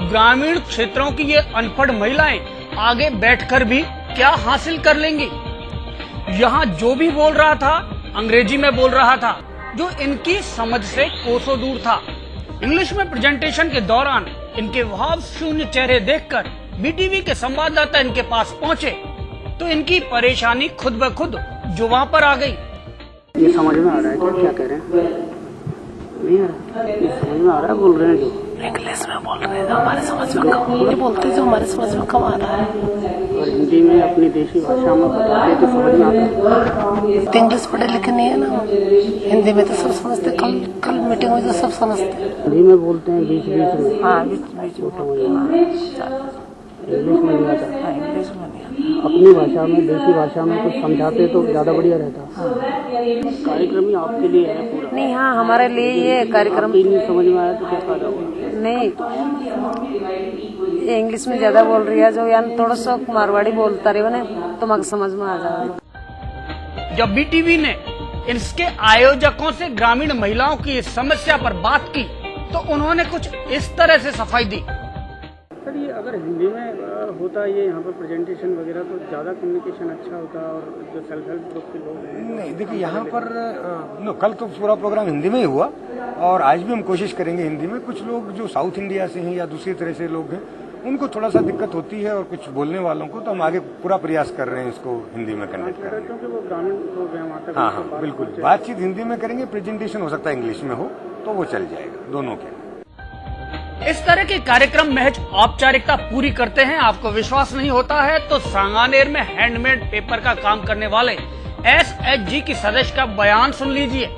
Speaker 22: ग्रामीण क्षेत्रों की ये अनपढ़ महिलाएं आगे बैठकर भी क्या हासिल कर लेंगी। यहाँ जो भी बोल रहा था अंग्रेजी में बोल रहा था, जो इनकी समझ से कोसों दूर था। इंग्लिश में प्रेजेंटेशन के दौरान इनके भाव शून्य चेहरे देखकर बीटीवी के संवाददाता इनके पास पहुंचे तो इनकी परेशानी खुद ब खुद जुबां पर आ गई।
Speaker 21: ये समझ में आ रहा है क्या कह रहे हैं? नहीं आ रहा, ये समझ में आ रहा है बोल रहे हैं जो इंग्लिश में बोल रहे हैं हमारे समझ में कम, ये बोलते जो हमारे समझ में कम आ रहा है और हिंदी में अपनी देशी भाषा में बताते तो समझ में आता है। इंग्लिश पढ़े लिखे नहीं है ना, हिंदी में तो सब समझते। कल मीटिंग हुई तो सब समझते। हिंदी में बोलते हैं बीच बीच में। हाँ बीच बीच में। इंग्लिश में नहीं आता। इंग्लिश में नहीं आता। अपनी भाषा में देसी भाषा में कुछ समझाते तो ज्यादा बढ़िया रहता। कार्यक्रम ही आपके लिए है पूरा। नहीं हाँ हमारे लिए ये कार्यक्रम नहीं समझ में आया तो क्या फायदा हुआ। नहीं ये इंग्लिश में ज्यादा बोल रही है जो यानी थोड़ा सा मारवाड़ी बोलता रहे ना तो मग समझ में आ जाए।
Speaker 22: जब बीटीवी ने इसके आयोजकों से ग्रामीण महिलाओं की इस समस्या पर बात की तो उन्होंने कुछ इस तरह से सफाई दी।
Speaker 21: सर ये अगर हिंदी में होता ये यहाँ पर प्रेजेंटेशन वगैरह तो ज़्यादा कम्युनिकेशन अच्छा होता और जो सेल्फ हेल्प ग्रुप के लोग हैं।
Speaker 19: नहीं देखिए यहाँ पर कल तो पूरा प्रोग्राम हिंदी में ही हुआ और आज भी हम कोशिश करेंगे हिंदी में। कुछ लोग जो साउथ इंडिया से हैं या दूसरी तरह से लोग हैं उनको थोड़ा सा दिक्कत होती है और कुछ बोलने वालों को तो हम आगे पूरा प्रयास कर रहे हैं इसको हिंदी में कंडक्ट करने।
Speaker 21: क्योंकि वो ग्रामीण लोग हैं वहाँ तक।
Speaker 19: हाँ बिल्कुल, बातचीत हिंदी में करेंगे, प्रेजेंटेशन हो सकता है इंग्लिश में हो तो वो चल जाएगा दोनों के।
Speaker 22: इस तरह के कार्यक्रम महज औपचारिकता पूरी करते हैं। आपको विश्वास नहीं होता है तो सांगानेर में हैंडमेड पेपर का काम करने वाले SHG की सदस्य का बयान सुन लीजिए।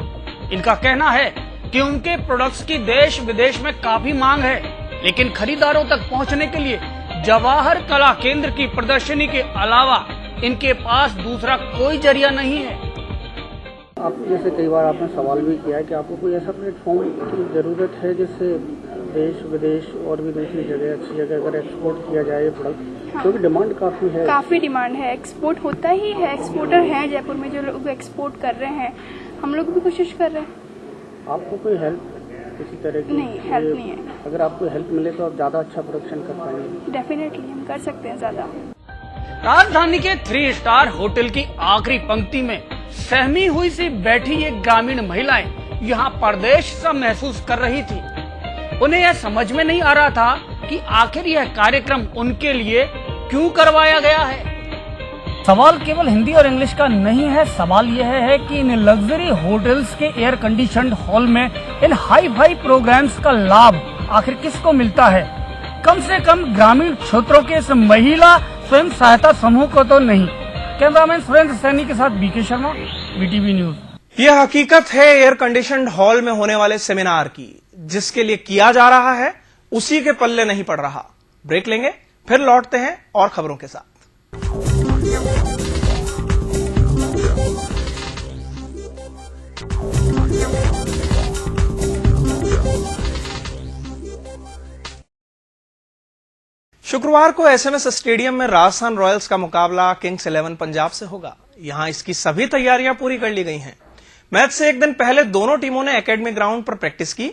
Speaker 22: इनका कहना है कि उनके प्रोडक्ट्स की देश विदेश में काफी मांग है, लेकिन खरीदारों तक पहुंचने के लिए जवाहर कला केंद्र की प्रदर्शनी के अलावा इनके पास दूसरा कोई जरिया नहीं है।
Speaker 21: आप जैसे कई बार आपने सवाल भी किया है कि आपको कोई ऐसा प्लेटफॉर्म की जरूरत है जिससे देश विदेश और भी दूसरी जगह अच्छी जगह अगर एक्सपोर्ट किया जाए प्रोडक्ट। हाँ। क्योंकि डिमांड काफ़ी है। काफ़ी डिमांड है, एक्सपोर्ट होता ही है। एक्सपोर्टर हैं जयपुर में जो लोग एक्सपोर्ट कर रहे हैं, हम लोग भी कोशिश कर रहे हैं। आपको कोई हेल्प किसी तरह की? नहीं, हेल्प नहीं है। अगर आपको हेल्प मिले तो आप ज़्यादा अच्छा प्रोडक्शन कर पाएंगे। डेफिनेटली हम कर सकते हैं ज़्यादा।
Speaker 22: राजधानी के 3 स्टार होटल की आखिरी पंक्ति में सहमी हुई सी बैठी ये ग्रामीण महिलाएं यहाँ परदेश सा महसूस कर रही थी। उन्हें यह समझ में नहीं आ रहा था कि आखिर यह कार्यक्रम उनके लिए क्यों करवाया गया है। सवाल केवल हिंदी और इंग्लिश का नहीं है, सवाल यह है कि इन लग्जरी होटल्स के एयर कंडीशनड हॉल में इन हाई फाई प्रोग्राम्स का लाभ आखिर किसको मिलता है। कम से कम ग्रामीण क्षेत्रों के इस महिला स्वयं सहायता समूह को तो नहीं। कैमरामैन सुरेंद्र सैनी के साथ बीके शर्मा, BTV न्यूज।
Speaker 1: यह हकीकत है एयर कंडीशनड हॉल में होने वाले सेमिनार की। जिसके लिए किया जा रहा है उसी के पल्ले नहीं पड़ रहा। ब्रेक लेंगे, फिर लौटते हैं और खबरों के साथ। शुक्रवार को एसएमएस स्टेडियम में राजस्थान रॉयल्स का मुकाबला किंग्स 11 पंजाब से होगा। यहां इसकी सभी तैयारियां पूरी कर ली गई हैं। मैच से एक दिन पहले दोनों टीमों ने एकेडमी ग्राउंड पर प्रैक्टिस की।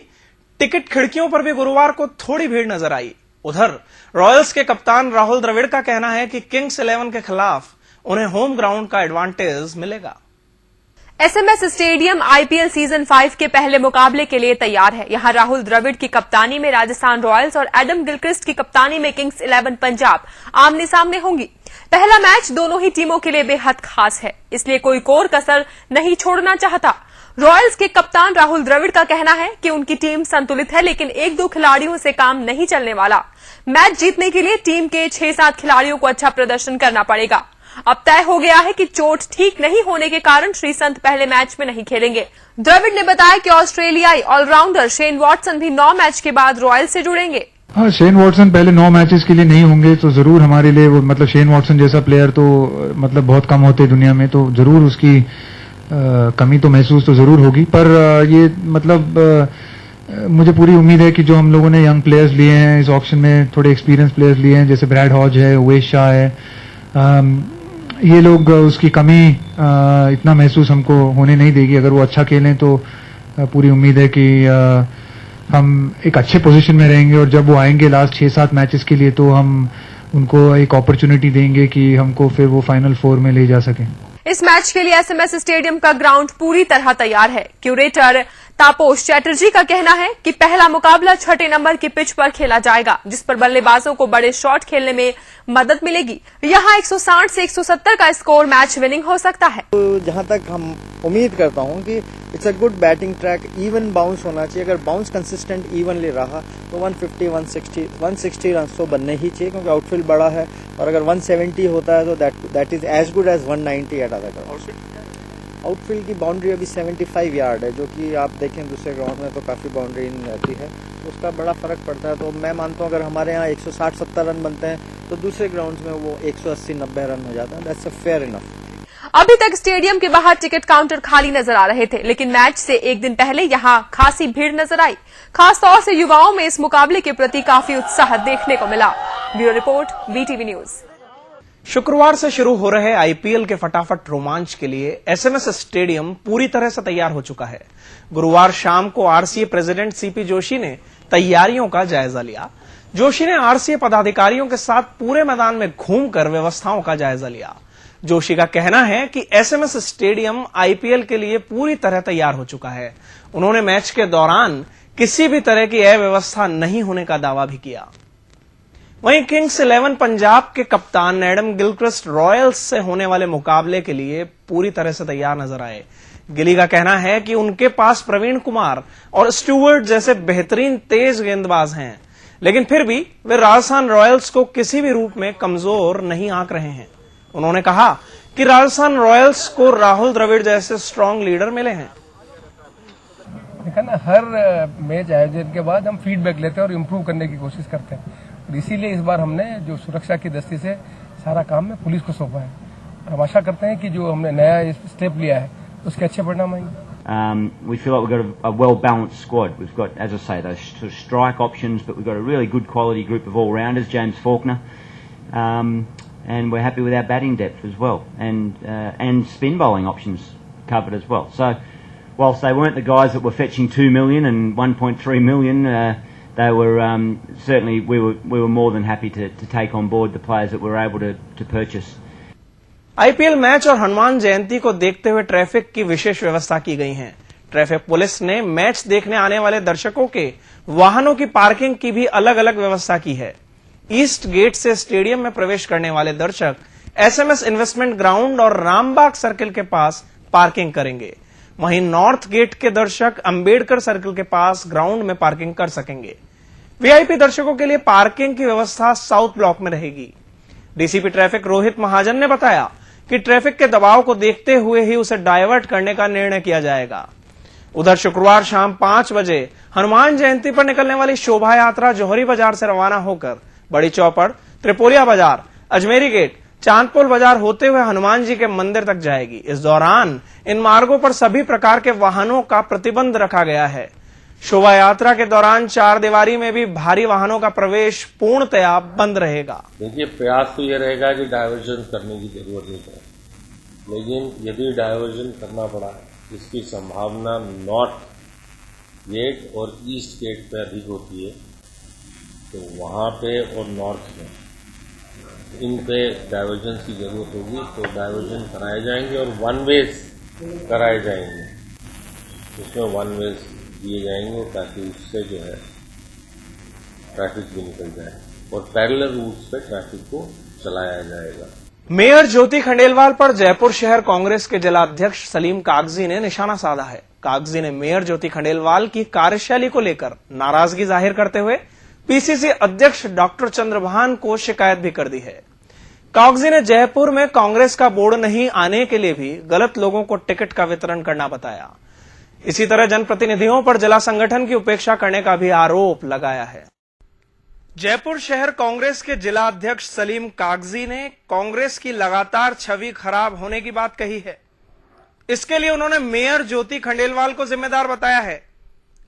Speaker 1: टिकट खिड़कियों पर भी गुरुवार को थोड़ी भीड़ नजर आई। उधर रॉयल्स के कप्तान राहुल द्रविड़ का कहना है कि किंग्स 11 के खिलाफ उन्हें होम ग्राउंड का एडवांटेज मिलेगा।
Speaker 4: एसएमएस स्टेडियम आईपीएल सीजन 5 के पहले मुकाबले के लिए तैयार है। यहां राहुल द्रविड़ की कप्तानी में राजस्थान रॉयल्स और एडम गिलक्रिस्ट की कप्तानी में किंग्स 11 पंजाब आमने सामने होंगी। पहला मैच दोनों ही टीमों के लिए बेहद खास है, इसलिए कोई कोर कसर नहीं छोड़ना चाहता। रॉयल्स के कप्तान राहुल द्रविड़ का कहना है कि उनकी टीम संतुलित है, लेकिन 1-2 खिलाड़ियों से काम नहीं चलने वाला। मैच जीतने के लिए टीम के 6-7 खिलाड़ियों को अच्छा प्रदर्शन करना पड़ेगा। अब तय हो गया है कि चोट ठीक नहीं होने के कारण श्रीसंत पहले मैच में नहीं खेलेंगे। द्रविड़ ने बताया कि ऑस्ट्रेलियाई ऑलराउंडर शेन वॉटसन भी 9 मैच के बाद रॉयल्स से जुड़ेंगे।
Speaker 2: हाँ, शेन वॉटसन पहले 9 मैचेस के लिए नहीं होंगे तो जरूर हमारे लिए वो मतलब शेन वॉटसन जैसा प्लेयर तो मतलब बहुत कम होते दुनिया में, तो जरूर उसकी कमी तो महसूस तो जरूर होगी। पर ये मतलब मुझे पूरी उम्मीद है कि जो हम लोगों ने यंग प्लेयर्स लिए हैं इस ऑक्शन में, थोड़े एक्सपीरियंस प्लेयर्स लिए हैं, जैसे ब्रैड हॉज है, उवेश शाह है, ये लोग उसकी कमी इतना महसूस हमको होने नहीं देगी। अगर वो अच्छा खेलें तो पूरी उम्मीद है कि हम एक अच्छे पोजीशन में रहेंगे और जब वो आएंगे लास्ट 6-7 मैचेस के लिए तो हम उनको एक अपॉर्चुनिटी देंगे कि हमको फिर वो फाइनल 4 में ले जा सकें।
Speaker 4: इस मैच के लिए एसएमएस स्टेडियम का ग्राउंड पूरी तरह तैयार है। क्यूरेटर तापोश चैटर्जी का कहना है कि पहला मुकाबला 6 नंबर की पिच पर खेला जाएगा, जिस पर बल्लेबाजों को बड़े शॉट खेलने में मदद मिलेगी। यहां 160 से 170 का स्कोर मैच विनिंग हो सकता है।
Speaker 3: तो जहां तक हम उम्मीद करता हूं कि it's a good batting track, even bounce होना चाहिए। अगर बाउंस कंसिस्टेंट इवनली रहा तो 150-160 रन तो बनने ही चाहिए, क्योंकि आउटफील्ड बड़ा है। और अगर 170 होता है तो that is as good as 190 at other ground. Outfield की बाउंड्री अभी 75 यार्ड है, जो कि आप देखें दूसरे ग्राउंड में तो काफी बाउंड्री रहती है, तो उसका बड़ा फर्क पड़ता है। तो मैं मानता हूं अगर हमारे यहाँ 160-70 रन बनते हैं तो दूसरे ग्राउंड्स में वो 180-90 रन हो जाता है। That's a fair enough.
Speaker 4: अभी तक स्टेडियम के बाहर टिकट काउंटर खाली नजर आ रहे थे, लेकिन मैच से एक दिन पहले यहां खासी भीड़ नजर आई। खासतौर से युवाओं में इस मुकाबले के प्रति काफी उत्साह देखने को मिला। Bureau report, VTV news.
Speaker 1: शुक्रवार से शुरू हो रहे आईपीएल के फटाफट रोमांच के लिए एसएमएस स्टेडियम पूरी तरह से तैयार हो चुका है। गुरुवार शाम को आरसीए प्रेसिडेंट सीपी जोशी ने तैयारियों का जायजा लिया। जोशी ने आरसीए पदाधिकारियों के साथ पूरे मैदान में घूमकर व्यवस्थाओं का जायजा लिया। जोशी का कहना है कि एसएमएस स्टेडियम आईपीएल के लिए पूरी तरह तैयार हो चुका है। उन्होंने मैच के दौरान किसी भी तरह की अव्यवस्था नहीं होने का दावा भी किया। वहीं किंग्स 11 पंजाब के कप्तान एडम गिलक्रिस्ट रॉयल्स से होने वाले मुकाबले के लिए पूरी तरह से तैयार नजर आए। गिली का कहना है कि उनके पास प्रवीण कुमार और स्टुअर्ट जैसे बेहतरीन तेज गेंदबाज हैं, लेकिन फिर भी वे राजस्थान रॉयल्स को किसी भी रूप में कमजोर नहीं आंक रहे हैं। उन्होंने कहा कि राजस्थान रॉयल्स को राहुल द्रविड़ जैसे स्ट्रांग लीडर मिले हैं।
Speaker 19: देखा ना, हर मैच आयोजन के बाद हम फीडबैक लेते हैं और इम्प्रूव करने की कोशिश करते हैं, और इसीलिए इस बार हमने जो सुरक्षा की दृष्टि से सारा काम में पुलिस को सौंपा है। और हम आशा करते हैं कि जो हमने नया स्टेप लिया है उसके अच्छे परिणाम आएंगे।
Speaker 23: We feel like we've got a well-balanced squad. We've got, as I say, those sort of strike options, but we've got a really good quality group of all-rounders, James Faulkner, and we're happy with our batting depth as well, and spin bowling options covered as well. So, whilst they weren't the guys that were fetching 2 million and 1.3 million, they were certainly we were more than happy to take on board the players that we were able to purchase.
Speaker 1: IPL match और हनुमान जयंती को देखते हुए ट्रैफिक की विशेष व्यवस्था की गई है। ट्रैफिक पुलिस ने मैच देखने आने वाले दर्शकों के वाहनों की पार्किंग की भी अलग अलग व्यवस्था की है। ईस्ट गेट से स्टेडियम में प्रवेश करने वाले दर्शक एसएमएस इन्वेस्टमेंट ग्राउंड और रामबाग सर्किल के पास पार्किंग करेंगे। वहीं नॉर्थ गेट के दर्शक अंबेडकर सर्किल के पास ग्राउंड में पार्किंग कर सकेंगे। वीआईपी दर्शकों के लिए पार्किंग की व्यवस्था साउथ ब्लॉक में रहेगी। डीसीपी ट्रैफिक रोहित महाजन ने बताया कि ट्रैफिक के दबाव को देखते हुए ही उसे डायवर्ट करने का निर्णय किया जाएगा। उधर शुक्रवार शाम 5 बजे हनुमान जयंती पर निकलने वाली शोभा यात्रा जौहरी बाजार से रवाना होकर बड़ी चौपड़, त्रिपोलिया बाजार, अजमेरी गेट, चांदपोल बाजार होते हुए हनुमान जी के मंदिर तक जाएगी। इस दौरान इन मार्गों पर सभी प्रकार के वाहनों का प्रतिबंध रखा गया है। शोभा यात्रा के दौरान चार दीवारी में भी भारी वाहनों का प्रवेश पूर्णतया बंद रहेगा।
Speaker 5: देखिए, प्रयास तो ये रहेगा कि डायवर्जन करने की जरूरत नहीं पड़े, लेकिन यदि डायवर्जन करना पड़ा इसकी संभावना नॉर्थ गेट और ईस्ट गेट पे अधिक होती है, तो वहाँ पे और नॉर्थ में इन पे डायवर्जन की जरूरत होगी, तो डायवर्जन कराए जाएंगे और वन वेज कराए जाएंगे, उसमें वन वेज दिए जाएंगे ताकि उससे जो है ट्रैफिक भी निकल जाए और पैरेलल रूट्स पे ट्रैफिक को चलाया जाएगा।
Speaker 1: मेयर ज्योति खंडेलवाल पर जयपुर शहर कांग्रेस के जिलाध्यक्ष सलीम कागजी ने निशाना साधा है। कागजी ने मेयर ज्योति खंडेलवाल की कार्यशैली को लेकर नाराजगी जाहिर करते हुए पीसीसी अध्यक्ष डॉक्टर चंद्रभान को शिकायत भी कर दी है। कागजी ने जयपुर में कांग्रेस का बोर्ड नहीं आने के लिए भी गलत लोगों को टिकट का वितरण करना बताया। इसी तरह जनप्रतिनिधियों पर जिला संगठन की उपेक्षा करने का भी आरोप लगाया है। जयपुर शहर कांग्रेस के जिला अध्यक्ष सलीम कागजी ने कांग्रेस की लगातार छवि खराब होने की बात कही है। इसके लिए उन्होंने मेयर ज्योति खंडेलवाल को जिम्मेदार बताया है,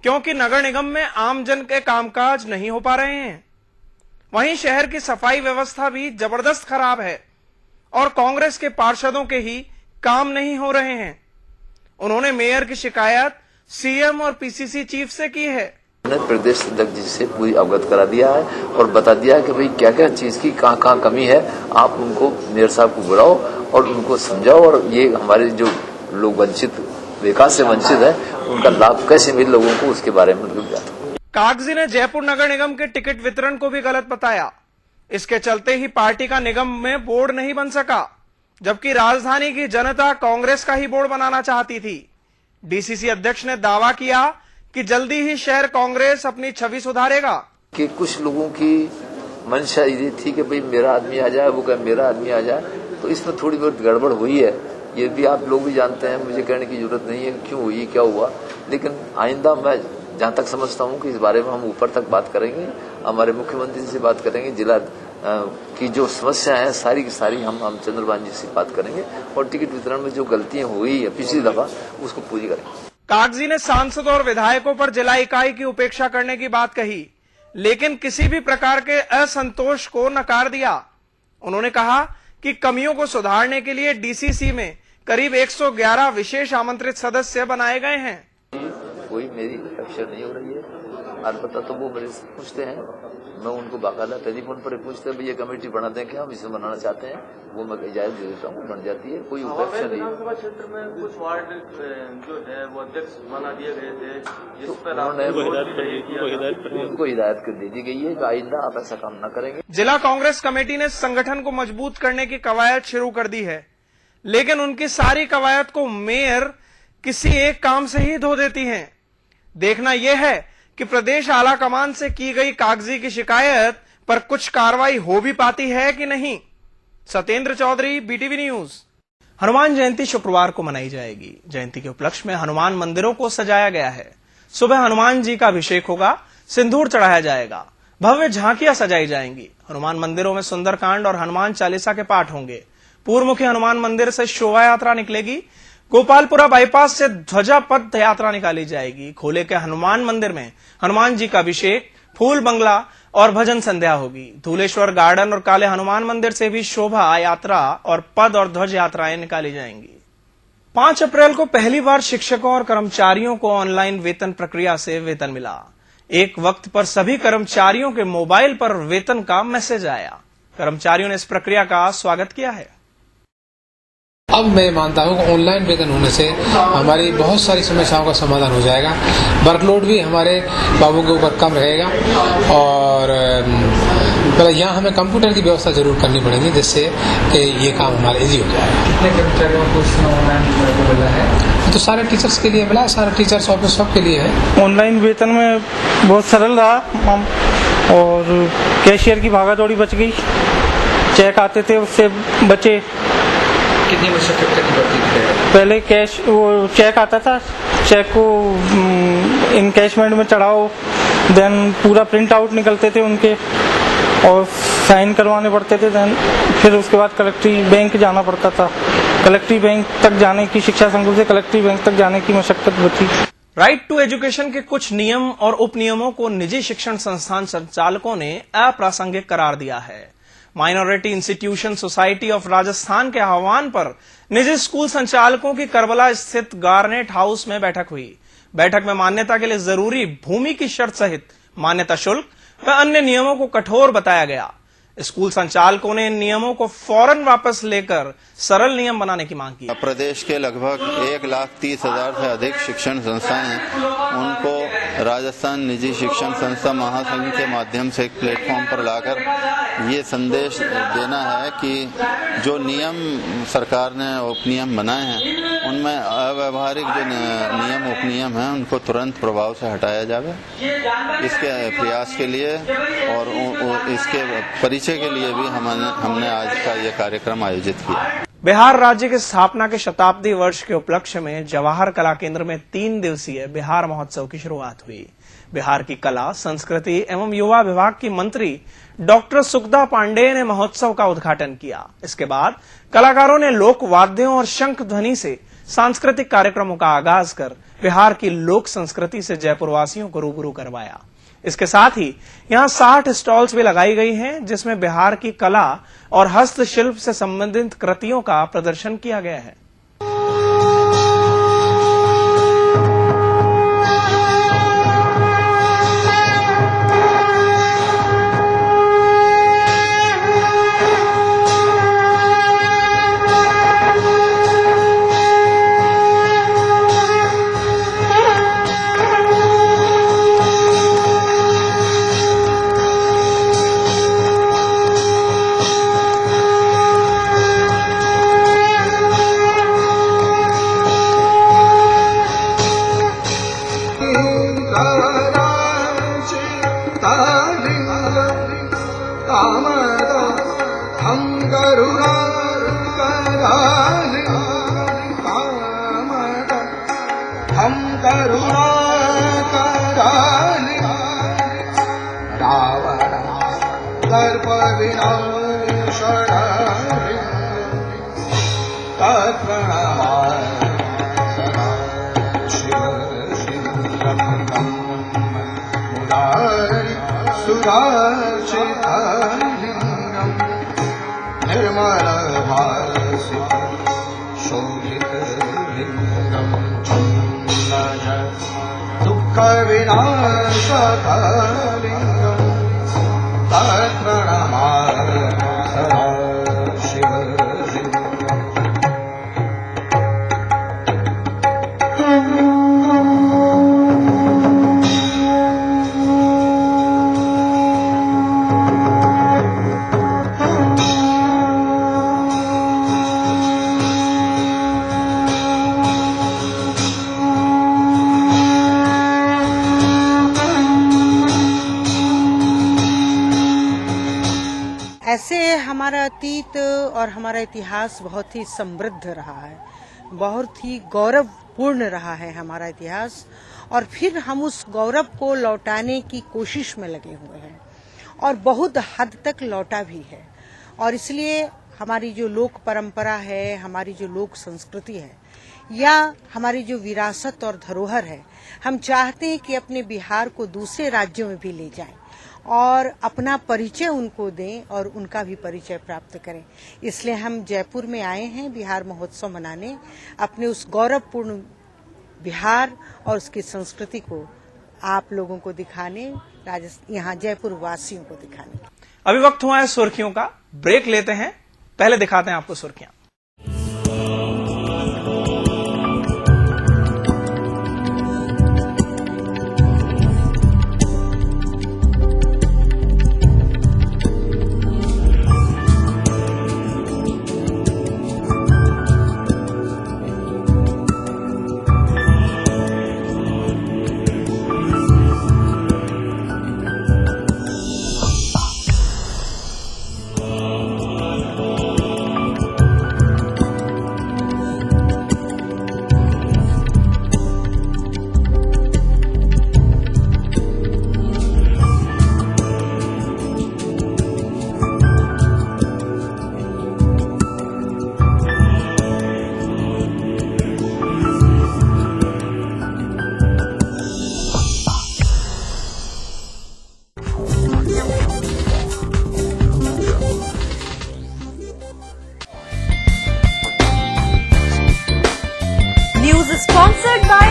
Speaker 1: क्योंकि नगर निगम में आम जन के कामकाज नहीं हो पा रहे हैं। वहीं शहर की सफाई व्यवस्था भी जबरदस्त खराब है और कांग्रेस के पार्षदों के ही काम नहीं हो रहे हैं। उन्होंने मेयर की शिकायत सीएम और पीसीसी चीफ से की है।
Speaker 8: प्रदेश अध्यक्ष जी से पूरी अवगत करा दिया है और बता दिया है कि भाई क्या क्या चीज की कहाँ कमी है, आप उनको मेयर साहब को बुलाओ और उनको समझाओ और ये हमारे जो लोग वंचित विकास से वंचित है उनका लाभ कैसे मिले लोगों को, उसके बारे में बताता।
Speaker 1: कागजी ने जयपुर नगर निगम के टिकट वितरण को भी गलत बताया। इसके चलते ही पार्टी का निगम में बोर्ड नहीं बन सका, जबकि राजधानी की जनता कांग्रेस का ही बोर्ड बनाना चाहती थी। डीसीसी अध्यक्ष ने दावा किया कि जल्दी ही शहर कांग्रेस अपनी छवि सुधारेगा।
Speaker 8: कि कुछ लोगों की मंशा ये थी कि भाई मेरा आदमी आ जाए, वो कहे मेरा आदमी आ जाए, तो इसमें थोड़ी बहुत गड़बड़ हुई है। ये भी आप लोग भी जानते हैं, मुझे कहने की जरूरत नहीं है क्यों हुई क्या हुआ, लेकिन आइंदा मैं जहां तक समझता हूं कि इस बारे में हम ऊपर तक बात करेंगे, हमारे मुख्यमंत्री से बात करेंगे, जिला की जो समस्या है सारी की सारी हम चंद्रभान जी से बात करेंगे और टिकट वितरण में जो गलतियां हुई है पिछली दफा उसको पूरी करेंगे।
Speaker 1: कागजी ने सांसदों और विधायकों पर जिला इकाई की उपेक्षा करने की बात कही, लेकिन किसी भी प्रकार के असंतोष को नकार दिया। उन्होंने कहा कि कमियों को सुधारने के लिए डीसीसी में करीब 111 विशेष आमंत्रित सदस्य बनाए गए हैं।
Speaker 8: कोई मेरी अपेक्षा नहीं हो रही है, अलबत्ता तो वो मेरे से पूछते हैं, मैं उनको बाकायदा टेलीफोन पर पूछते हैं भैया कमेटी बना दें क्या, हम इसे बनाना चाहते हैं, वो मैं इजाजत दे देता हूँ, बन जाती है, कोई अपेक्षा नहीं। विधानसभा क्षेत्र में कुछ वार्ड जो है वो अध्यक्ष बना दिए गए थे, जिस पर उनको हिदायत कर दे दी गई है कि आइंदा आप ऐसा काम न करेंगे।
Speaker 1: जिला कांग्रेस कमेटी ने संगठन को मजबूत करने की कवायद शुरू कर दी है, लेकिन उनकी सारी कवायद को मेयर किसी एक काम से ही धो देती हैं। देखना यह है कि प्रदेश आला कमान से की गई कागजी की शिकायत पर कुछ कार्रवाई हो भी पाती है कि नहीं। Satyendra Chaudhary, BTV news. हनुमान जयंती शुक्रवार को मनाई जाएगी। जयंती के उपलक्ष्य में हनुमान मंदिरों को सजाया गया है। सुबह हनुमान जी का अभिषेक होगा, सिंदूर चढ़ाया जाएगा, भव्य झांकियां सजाई जाएंगी। हनुमान मंदिरों में सुंदरकांड और हनुमान चालीसा के पाठ होंगे। पूर्वमुखी हनुमान मंदिर से शोभा यात्रा निकलेगी। गोपालपुरा बाईपास से ध्वजा पद यात्रा निकाली जाएगी। खोले के हनुमान मंदिर में हनुमान जी का अभिषेक, फूल बंगला और भजन संध्या होगी। धूलेश्वर गार्डन और काले हनुमान मंदिर से भी शोभा यात्रा और पद और ध्वज यात्राएं निकाली जाएंगी। 5 अप्रैल को पहली बार शिक्षकों और कर्मचारियों को ऑनलाइन वेतन प्रक्रिया से वेतन मिला। एक वक्त पर सभी कर्मचारियों के मोबाइल पर वेतन का मैसेज आया। कर्मचारियों ने इस प्रक्रिया का स्वागत किया है।
Speaker 9: अब मैं मानता हूं कि ऑनलाइन वेतन होने से हमारी बहुत सारी समस्याओं का समाधान हो जाएगा। वर्कलोड भी हमारे बाबू के ऊपर कम रहेगा और यहाँ हमें कंप्यूटर की व्यवस्था जरूर करनी पड़ेगी, जिससे कि ये काम हमारा इजी हो जाएगा।
Speaker 2: कितने कर्मचारियों को इसमें ऑनलाइन मिला है?
Speaker 9: तो सारे टीचर्स के लिए मिला है, सारे टीचर्स ऑफिस सबके लिए है।
Speaker 24: ऑनलाइन वेतन में बहुत सरल रहा और कैशियर की भागादौड़ी बच गई। चेक आते थे उससे बचे।
Speaker 2: कितनी मशक्कत करनी पड़ती थी?
Speaker 24: पहले कैश वो चेक आता था, चेक को इनकैशमेंट में चढ़ाओ, देन पूरा प्रिंट आउट निकलते थे उनके और साइन करवाने पड़ते थे। देन फिर उसके बाद कलेक्ट्री बैंक जाना पड़ता था। कलेक्ट्री बैंक तक जाने की, शिक्षा संकुल से कलेक्ट्री बैंक तक जाने की मशक्कत बची।
Speaker 1: राइट टू एजुकेशन के कुछ नियम और उपनियमों को निजी शिक्षण संस्थान संचालकों ने अप्रासंगिक करार दिया है। Minority institution society of Rajasthan के आह्वान पर निजी स्कूल संचालकों की करबला स्थित गार्नेट हाउस में बैठक हुई। बैठक में मान्यता के लिए जरूरी भूमि की शर्त सहित मान्यता शुल्क व अन्य नियमों को कठोर बताया गया। स्कूल संचालकों ने इन नियमों को फौरन वापस लेकर सरल नियम बनाने की मांग की।
Speaker 6: प्रदेश के लगभग 1,30,000 से अधिक शिक्षण संस्थाएं हैं, उनको राजस्थान निजी शिक्षण संस्था महासंघ के माध्यम से एक प्लेटफॉर्म पर लाकर ये संदेश देना है कि जो नियम सरकार ने उपनियम बनाए हैं उनमें अव्यवहारिक जो नियम उपनियम हैं उनको तुरंत प्रभाव से हटाया जाए। इसके प्रयास के लिए और इसके परिचय के लिए भी हमने आज का ये कार्यक्रम आयोजित किया।
Speaker 1: बिहार राज्य की स्थापना के शताब्दी वर्ष के उपलक्ष्य में जवाहर कला केंद्र में 3 दिवसीय बिहार महोत्सव की शुरुआत हुई। बिहार की कला, संस्कृति एवं युवा विभाग की मंत्री डॉक्टर सुखदा पांडेय ने महोत्सव का उद्घाटन किया। इसके बाद कलाकारों ने लोक वाद्यों और शंख ध्वनि से सांस्कृतिक कार्यक्रमों का आगाज कर बिहार की लोक संस्कृति से जयपुर वासियों को रूबरू करवाया। इसके साथ ही यहां 60 स्टॉल्स भी लगाई गई हैं, जिसमें बिहार की कला और हस्तशिल्प से संबंधित कृतियों का प्रदर्शन किया गया है।
Speaker 7: ऐसे हमारा अतीत और हमारा इतिहास बहुत ही समृद्ध रहा है, बहुत ही गौरवपूर्ण रहा है हमारा इतिहास, और फिर हम उस गौरव को लौटाने की कोशिश में लगे हुए हैं और बहुत हद तक लौटा भी है। और इसलिए हमारी जो लोक परंपरा है, हमारी जो लोक संस्कृति है या हमारी जो विरासत और धरोहर है, हम चाहते हैं कि अपने बिहार को दूसरे राज्यों में भी ले जाएं और अपना परिचय उनको दें और उनका भी परिचय प्राप्त करें। इसलिए हम जयपुर में आए हैं बिहार महोत्सव मनाने, अपने उस गौरवपूर्ण बिहार और उसकी संस्कृति को आप लोगों को दिखाने, यहाँ जयपुर वासियों को दिखाने।
Speaker 1: अभी वक्त हुआ है सुर्खियों का, ब्रेक लेते हैं, पहले दिखाते हैं आपको सुर्खियां।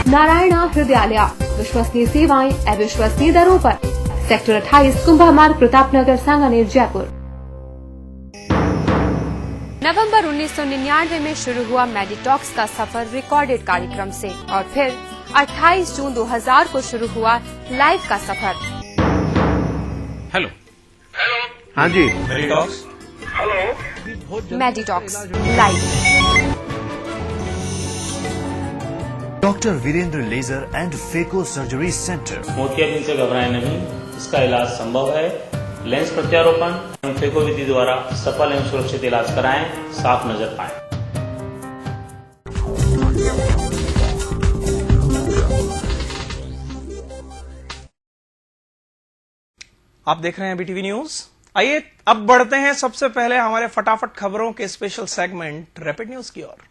Speaker 4: नारायणा हृदयालय, विश्वसनीय सेवाएं अविश्वसनीय दरों पर। सेक्टर 28 कुंभा मार्ग, प्रतापनगर, सांगानेर, जयपुर। नवंबर 1999 में शुरू हुआ मेडिटॉक्स का सफर रिकॉर्डेड कार्यक्रम से और फिर 28 जून 2000 को शुरू हुआ लाइव का सफर।
Speaker 10: हेलो
Speaker 11: हाँ जी,
Speaker 10: Meditalks.
Speaker 4: Meditalks live.
Speaker 12: Doctor Virendra laser and phaco surgery centre.
Speaker 13: मोतियाबिंद से घबराएं नहीं, इसका इलाज संभव है। लेंस प्रत्यारोपण एवं फेको विधि द्वारा सफल एवं सुरक्षित इलाज कराएं, साफ नजर पाएं।
Speaker 1: आप देख रहे हैं बीटीवी न्यूज। आइए अब बढ़ते हैं सबसे पहले हमारे फटाफट खबरों के स्पेशल सेगमेंट रैपिड न्यूज की ओर।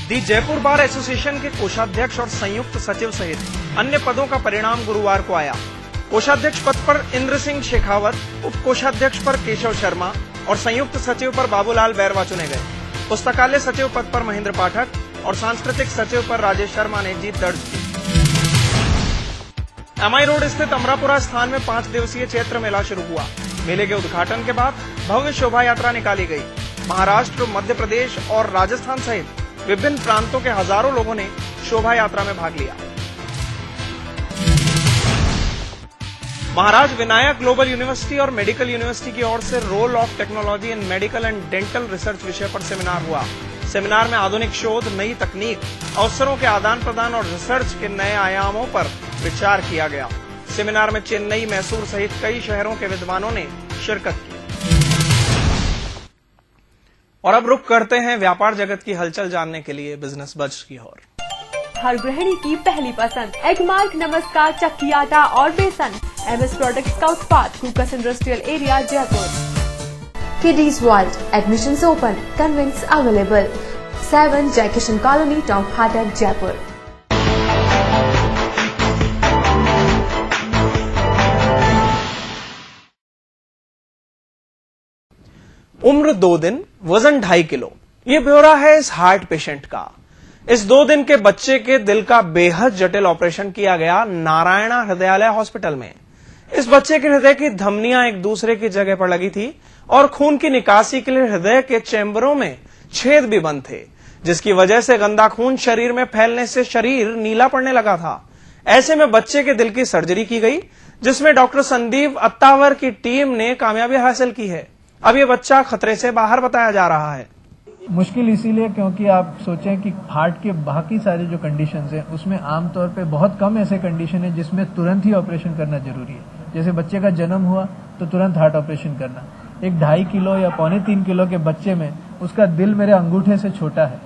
Speaker 1: दी जयपुर बार एसोसिएशन के कोषाध्यक्ष और संयुक्त सचिव सहित अन्य पदों का परिणाम गुरुवार को आया। कोषाध्यक्ष पद पर इंद्र सिंह शेखावत, उप कोषाध्यक्ष पर केशव शर्मा और संयुक्त सचिव पर बाबूलाल बैरवा चुने गए। पुस्तकालय सचिव पद पर महेंद्र पाठक और सांस्कृतिक सचिव पर राजेश शर्मा ने जीत दर्ज की। एमआई रोड स्थित अमरापुरा स्थान में 5 दिवसीय चैत्र मेला शुरू हुआ। मेले के उद्घाटन के बाद भव्य शोभा यात्रा निकाली गई। महाराष्ट्र, मध्य प्रदेश और राजस्थान सहित विभिन्न प्रांतों के हजारों लोगों ने शोभा यात्रा में भाग लिया। महाराज विनायक ग्लोबल यूनिवर्सिटी और मेडिकल यूनिवर्सिटी की ओर से role of technology in medical and dental research विषय पर सेमिनार हुआ। सेमिनार में आधुनिक शोध, नई तकनीक, अवसरों के आदान प्रदान और रिसर्च के नए आयामों पर विचार किया गया। सेमिनार में चेन्नई, मैसूर सहित कई शहरों के विद्वानों ने शिरकत की। और अब रुक करते हैं व्यापार जगत की हलचल जानने के लिए बिजनेस बज की ओर।
Speaker 4: हर गृहिणी की पहली पसंद एगमार्क, नमस्कार, चक्की आटा और बेसन। एमएस प्रोडक्ट्स का उत्पाद, Kukas industrial area, Jaipur. Kiddies world, admissions open, convents available. 7 Jaikishan colony, town फाटक, जयपुर।
Speaker 1: उम्र 2 दिन, वजन 2.5 किलो। ये ब्यौरा है इस हार्ट पेशेंट का। इस 2 दिन के बच्चे के दिल का बेहद जटिल ऑपरेशन किया गया नारायणा हृदयालय हॉस्पिटल में। इस बच्चे के हृदय की धमनियां एक दूसरे की जगह पर लगी थी और खून की निकासी के लिए हृदय के चैम्बरों में छेद भी बंद थे, जिसकी वजह से गंदा खून शरीर में फैलने से शरीर नीला पड़ने लगा था। ऐसे में बच्चे के दिल की सर्जरी की गई, जिसमें डॉक्टर संदीप अत्तावर की टीम ने कामयाबी हासिल की है। अब ये बच्चा खतरे से बाहर बताया जा रहा है।
Speaker 25: मुश्किल इसीलिए क्योंकि आप सोचें कि हार्ट के बाकी सारे जो कंडीशंस हैं उसमें आमतौर पे बहुत कम ऐसे कंडीशन है जिसमें तुरंत ही ऑपरेशन करना जरूरी है। जैसे बच्चे का जन्म हुआ तो तुरंत हार्ट ऑपरेशन करना। एक 2.5 किलो या 2.25 किलो के बच्चे में उसका दिल मेरे अंगूठे से छोटा है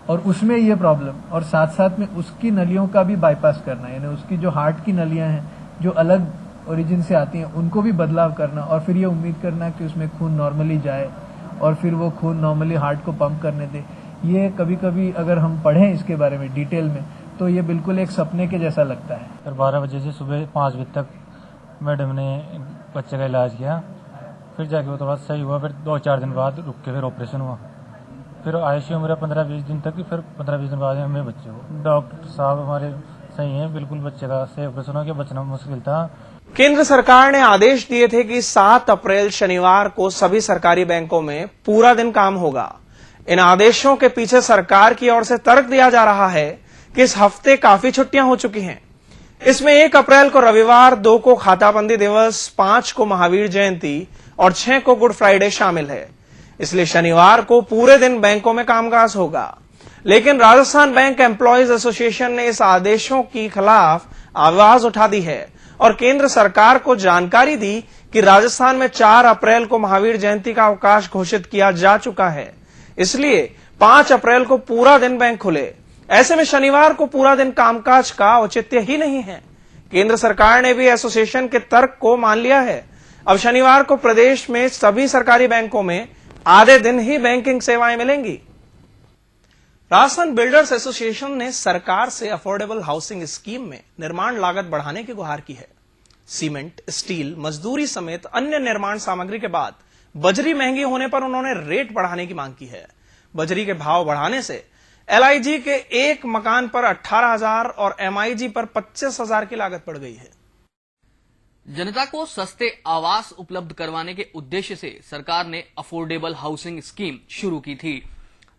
Speaker 25: और उसमें ये प्रॉब्लम, और साथ साथ में उसकी नलियों का भी बाईपास करना, यानी उसकी जो हार्ट की नलियां हैं जो अलग ओरिजिन से आती हैं उनको भी बदलाव करना, और फिर ये उम्मीद करना कि उसमें खून नॉर्मली जाए और फिर वो खून नॉर्मली हार्ट को पंप करने दे। ये कभी कभी अगर हम पढ़ें इसके बारे में डिटेल में तो ये बिल्कुल एक सपने के जैसा लगता है।
Speaker 26: फिर 12 बजे से सुबह 5 बजे तक मैडम ने बच्चे का इलाज किया, फिर जाके वो थोड़ा सही हुआ। फिर 2-4 दिन बाद रुक के फिर ऑपरेशन हुआ। फिर आईसीयू मेरा 15-20 दिन तक, फिर 15-20 दिन बाद हमें बच्चे को डॉक्टर साहब हमारे सही हैं, बिल्कुल बच्चे का सही ऑपरेशन हो गया। बचना मुश्किल था।
Speaker 1: केंद्र सरकार ने आदेश दिए थे कि 7 अप्रैल शनिवार को सभी सरकारी बैंकों में पूरा दिन काम होगा। इन आदेशों के पीछे सरकार की ओर से तर्क दिया जा रहा है कि इस हफ्ते काफी छुट्टियां हो चुकी हैं। इसमें 1 अप्रैल को रविवार, 2 को खाताबंदी दिवस, 5 को महावीर जयंती और 6 को गुड फ्राइडे शामिल है। इसलिए शनिवार को पूरे दिन बैंकों में कामकाज होगा। लेकिन राजस्थान बैंक एम्प्लॉयज एसोसिएशन ने इस आदेशों के खिलाफ आवाज उठा दी है और केंद्र सरकार को जानकारी दी कि राजस्थान में 4 अप्रैल को महावीर जयंती का अवकाश घोषित किया जा चुका है। इसलिए 5 अप्रैल को पूरा दिन बैंक खुले। ऐसे में शनिवार को पूरा दिन कामकाज का औचित्य ही नहीं है। केंद्र सरकार ने भी एसोसिएशन के तर्क को मान लिया है। अब शनिवार को प्रदेश में सभी सरकारी बैंकों में आधे दिन ही बैंकिंग सेवाएं मिलेंगी। राजस्थान बिल्डर्स एसोसिएशन ने सरकार से अफोर्डेबल हाउसिंग स्कीम में निर्माण लागत बढ़ाने की गुहार की है। सीमेंट, स्टील, मजदूरी समेत अन्य निर्माण सामग्री के बाद बजरी महंगी होने पर उन्होंने रेट बढ़ाने की मांग की है। बजरी के भाव बढ़ाने से एलआईजी के एक मकान पर 18,000 और एमआईजी पर 25,000 की लागत बढ़ गई है।
Speaker 14: जनता को सस्ते आवास उपलब्ध करवाने के उद्देश्य से सरकार ने अफोर्डेबल हाउसिंग स्कीम शुरू की थी,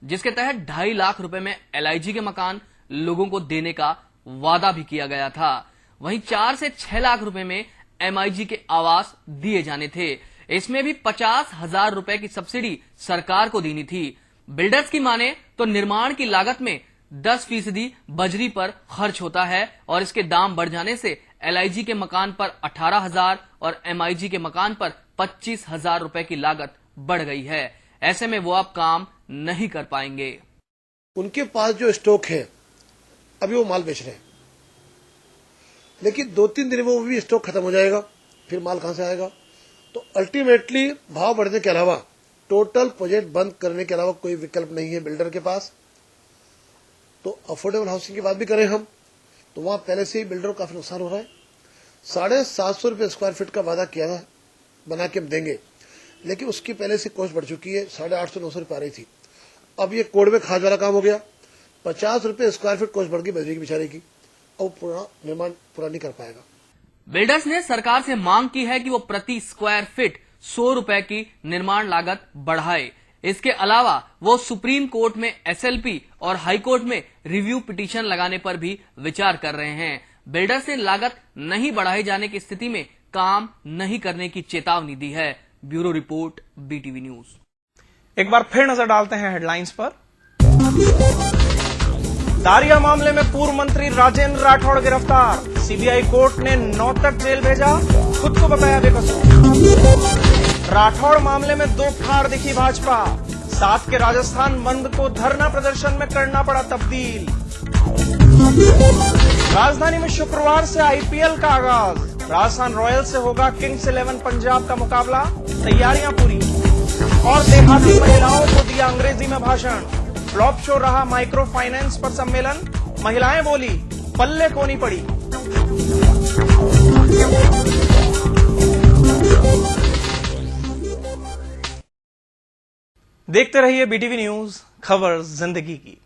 Speaker 14: जिसके तहत 2.5 लाख रुपए में एलआईजी के मकान लोगों को देने का वादा भी किया गया था। वहीं 4 से 6 लाख रुपए में एमआईजी के आवास दिए जाने थे। इसमें भी 50,000 रुपए की सब्सिडी सरकार को देनी थी। बिल्डर्स की माने तो निर्माण की लागत में 10% बजरी पर खर्च होता है और इसके दाम बढ़ जाने से एलआईजी के मकान पर 18,000 और एमआईजी के मकान पर 25,000 रुपए की लागत बढ़ गई है। ऐसे में वो अब काम नहीं कर पाएंगे।
Speaker 15: उनके पास जो स्टॉक है अभी वो माल बेच रहे हैं, लेकिन 2-3 दिन में वो भी स्टॉक खत्म हो जाएगा, फिर माल कहां से आएगा? तो अल्टीमेटली भाव बढ़ने के अलावा टोटल प्रोजेक्ट बंद करने के अलावा कोई विकल्प नहीं है बिल्डर के पास। तो अफोर्डेबल हाउसिंग की बात भी करें हम तो वहां पहले से ही बिल्डर को काफी नुकसान हो रहा है। 750 रुपए स्क्वायर फीट का वादा किया था, बना के हम देंगे, लेकिन उसकी पहले से कॉस्ट बढ़ चुकी है, 850-900 रुपए आ रही थी। अब ये कोड में खाद वाला काम हो गया, 50 रुपए स्क्वायर फीट कॉस्ट बढ़ गई बजरी की बेचारे की, और पूरा निर्माण पूरा नहीं कर पाएगा।
Speaker 14: बिल्डर्स ने सरकार से मांग की है कि वो प्रति स्क्वायर फीट 100 रुपए की निर्माण लागत बढ़ाए। इसके अलावा वो सुप्रीम कोर्ट में एसएलपी और हाई कोर्ट में रिव्यू पिटीशन लगाने पर भी विचार कर रहे हैं। बिल्डर्स ने लागत नहीं बढ़ाए जाने की स्थिति में काम नहीं करने की चेतावनी दी है। Bureau report, BTV news.
Speaker 1: एक बार फिर नजर डालते हैं हेडलाइंस पर। दारिया मामले में पूर्व मंत्री राजेंद्र राठौड़ गिरफ्तार, सीबीआई कोर्ट ने 9 तक जेल भेजा, खुद को बताया बेकसूर। राठौड़ मामले में 2 फाड़ दिखी भाजपा, 7 के राजस्थान बंद को धरना प्रदर्शन में करना पड़ा तब्दील। राजधानी में शुक्रवार से आईपीएल का आगाज, राजस्थान रॉयल्स से होगा किंग्स 11 पंजाब का मुकाबला, तैयारियां पूरी। और देहाती महिलाओं को दिया अंग्रेजी में भाषण, फ्लॉप शो रहा माइक्रो फाइनेंस पर सम्मेलन, महिलाएं बोली पल्ले को नहीं पड़ी। देखते रहिए बीटीवी न्यूज, खबर जिंदगी की।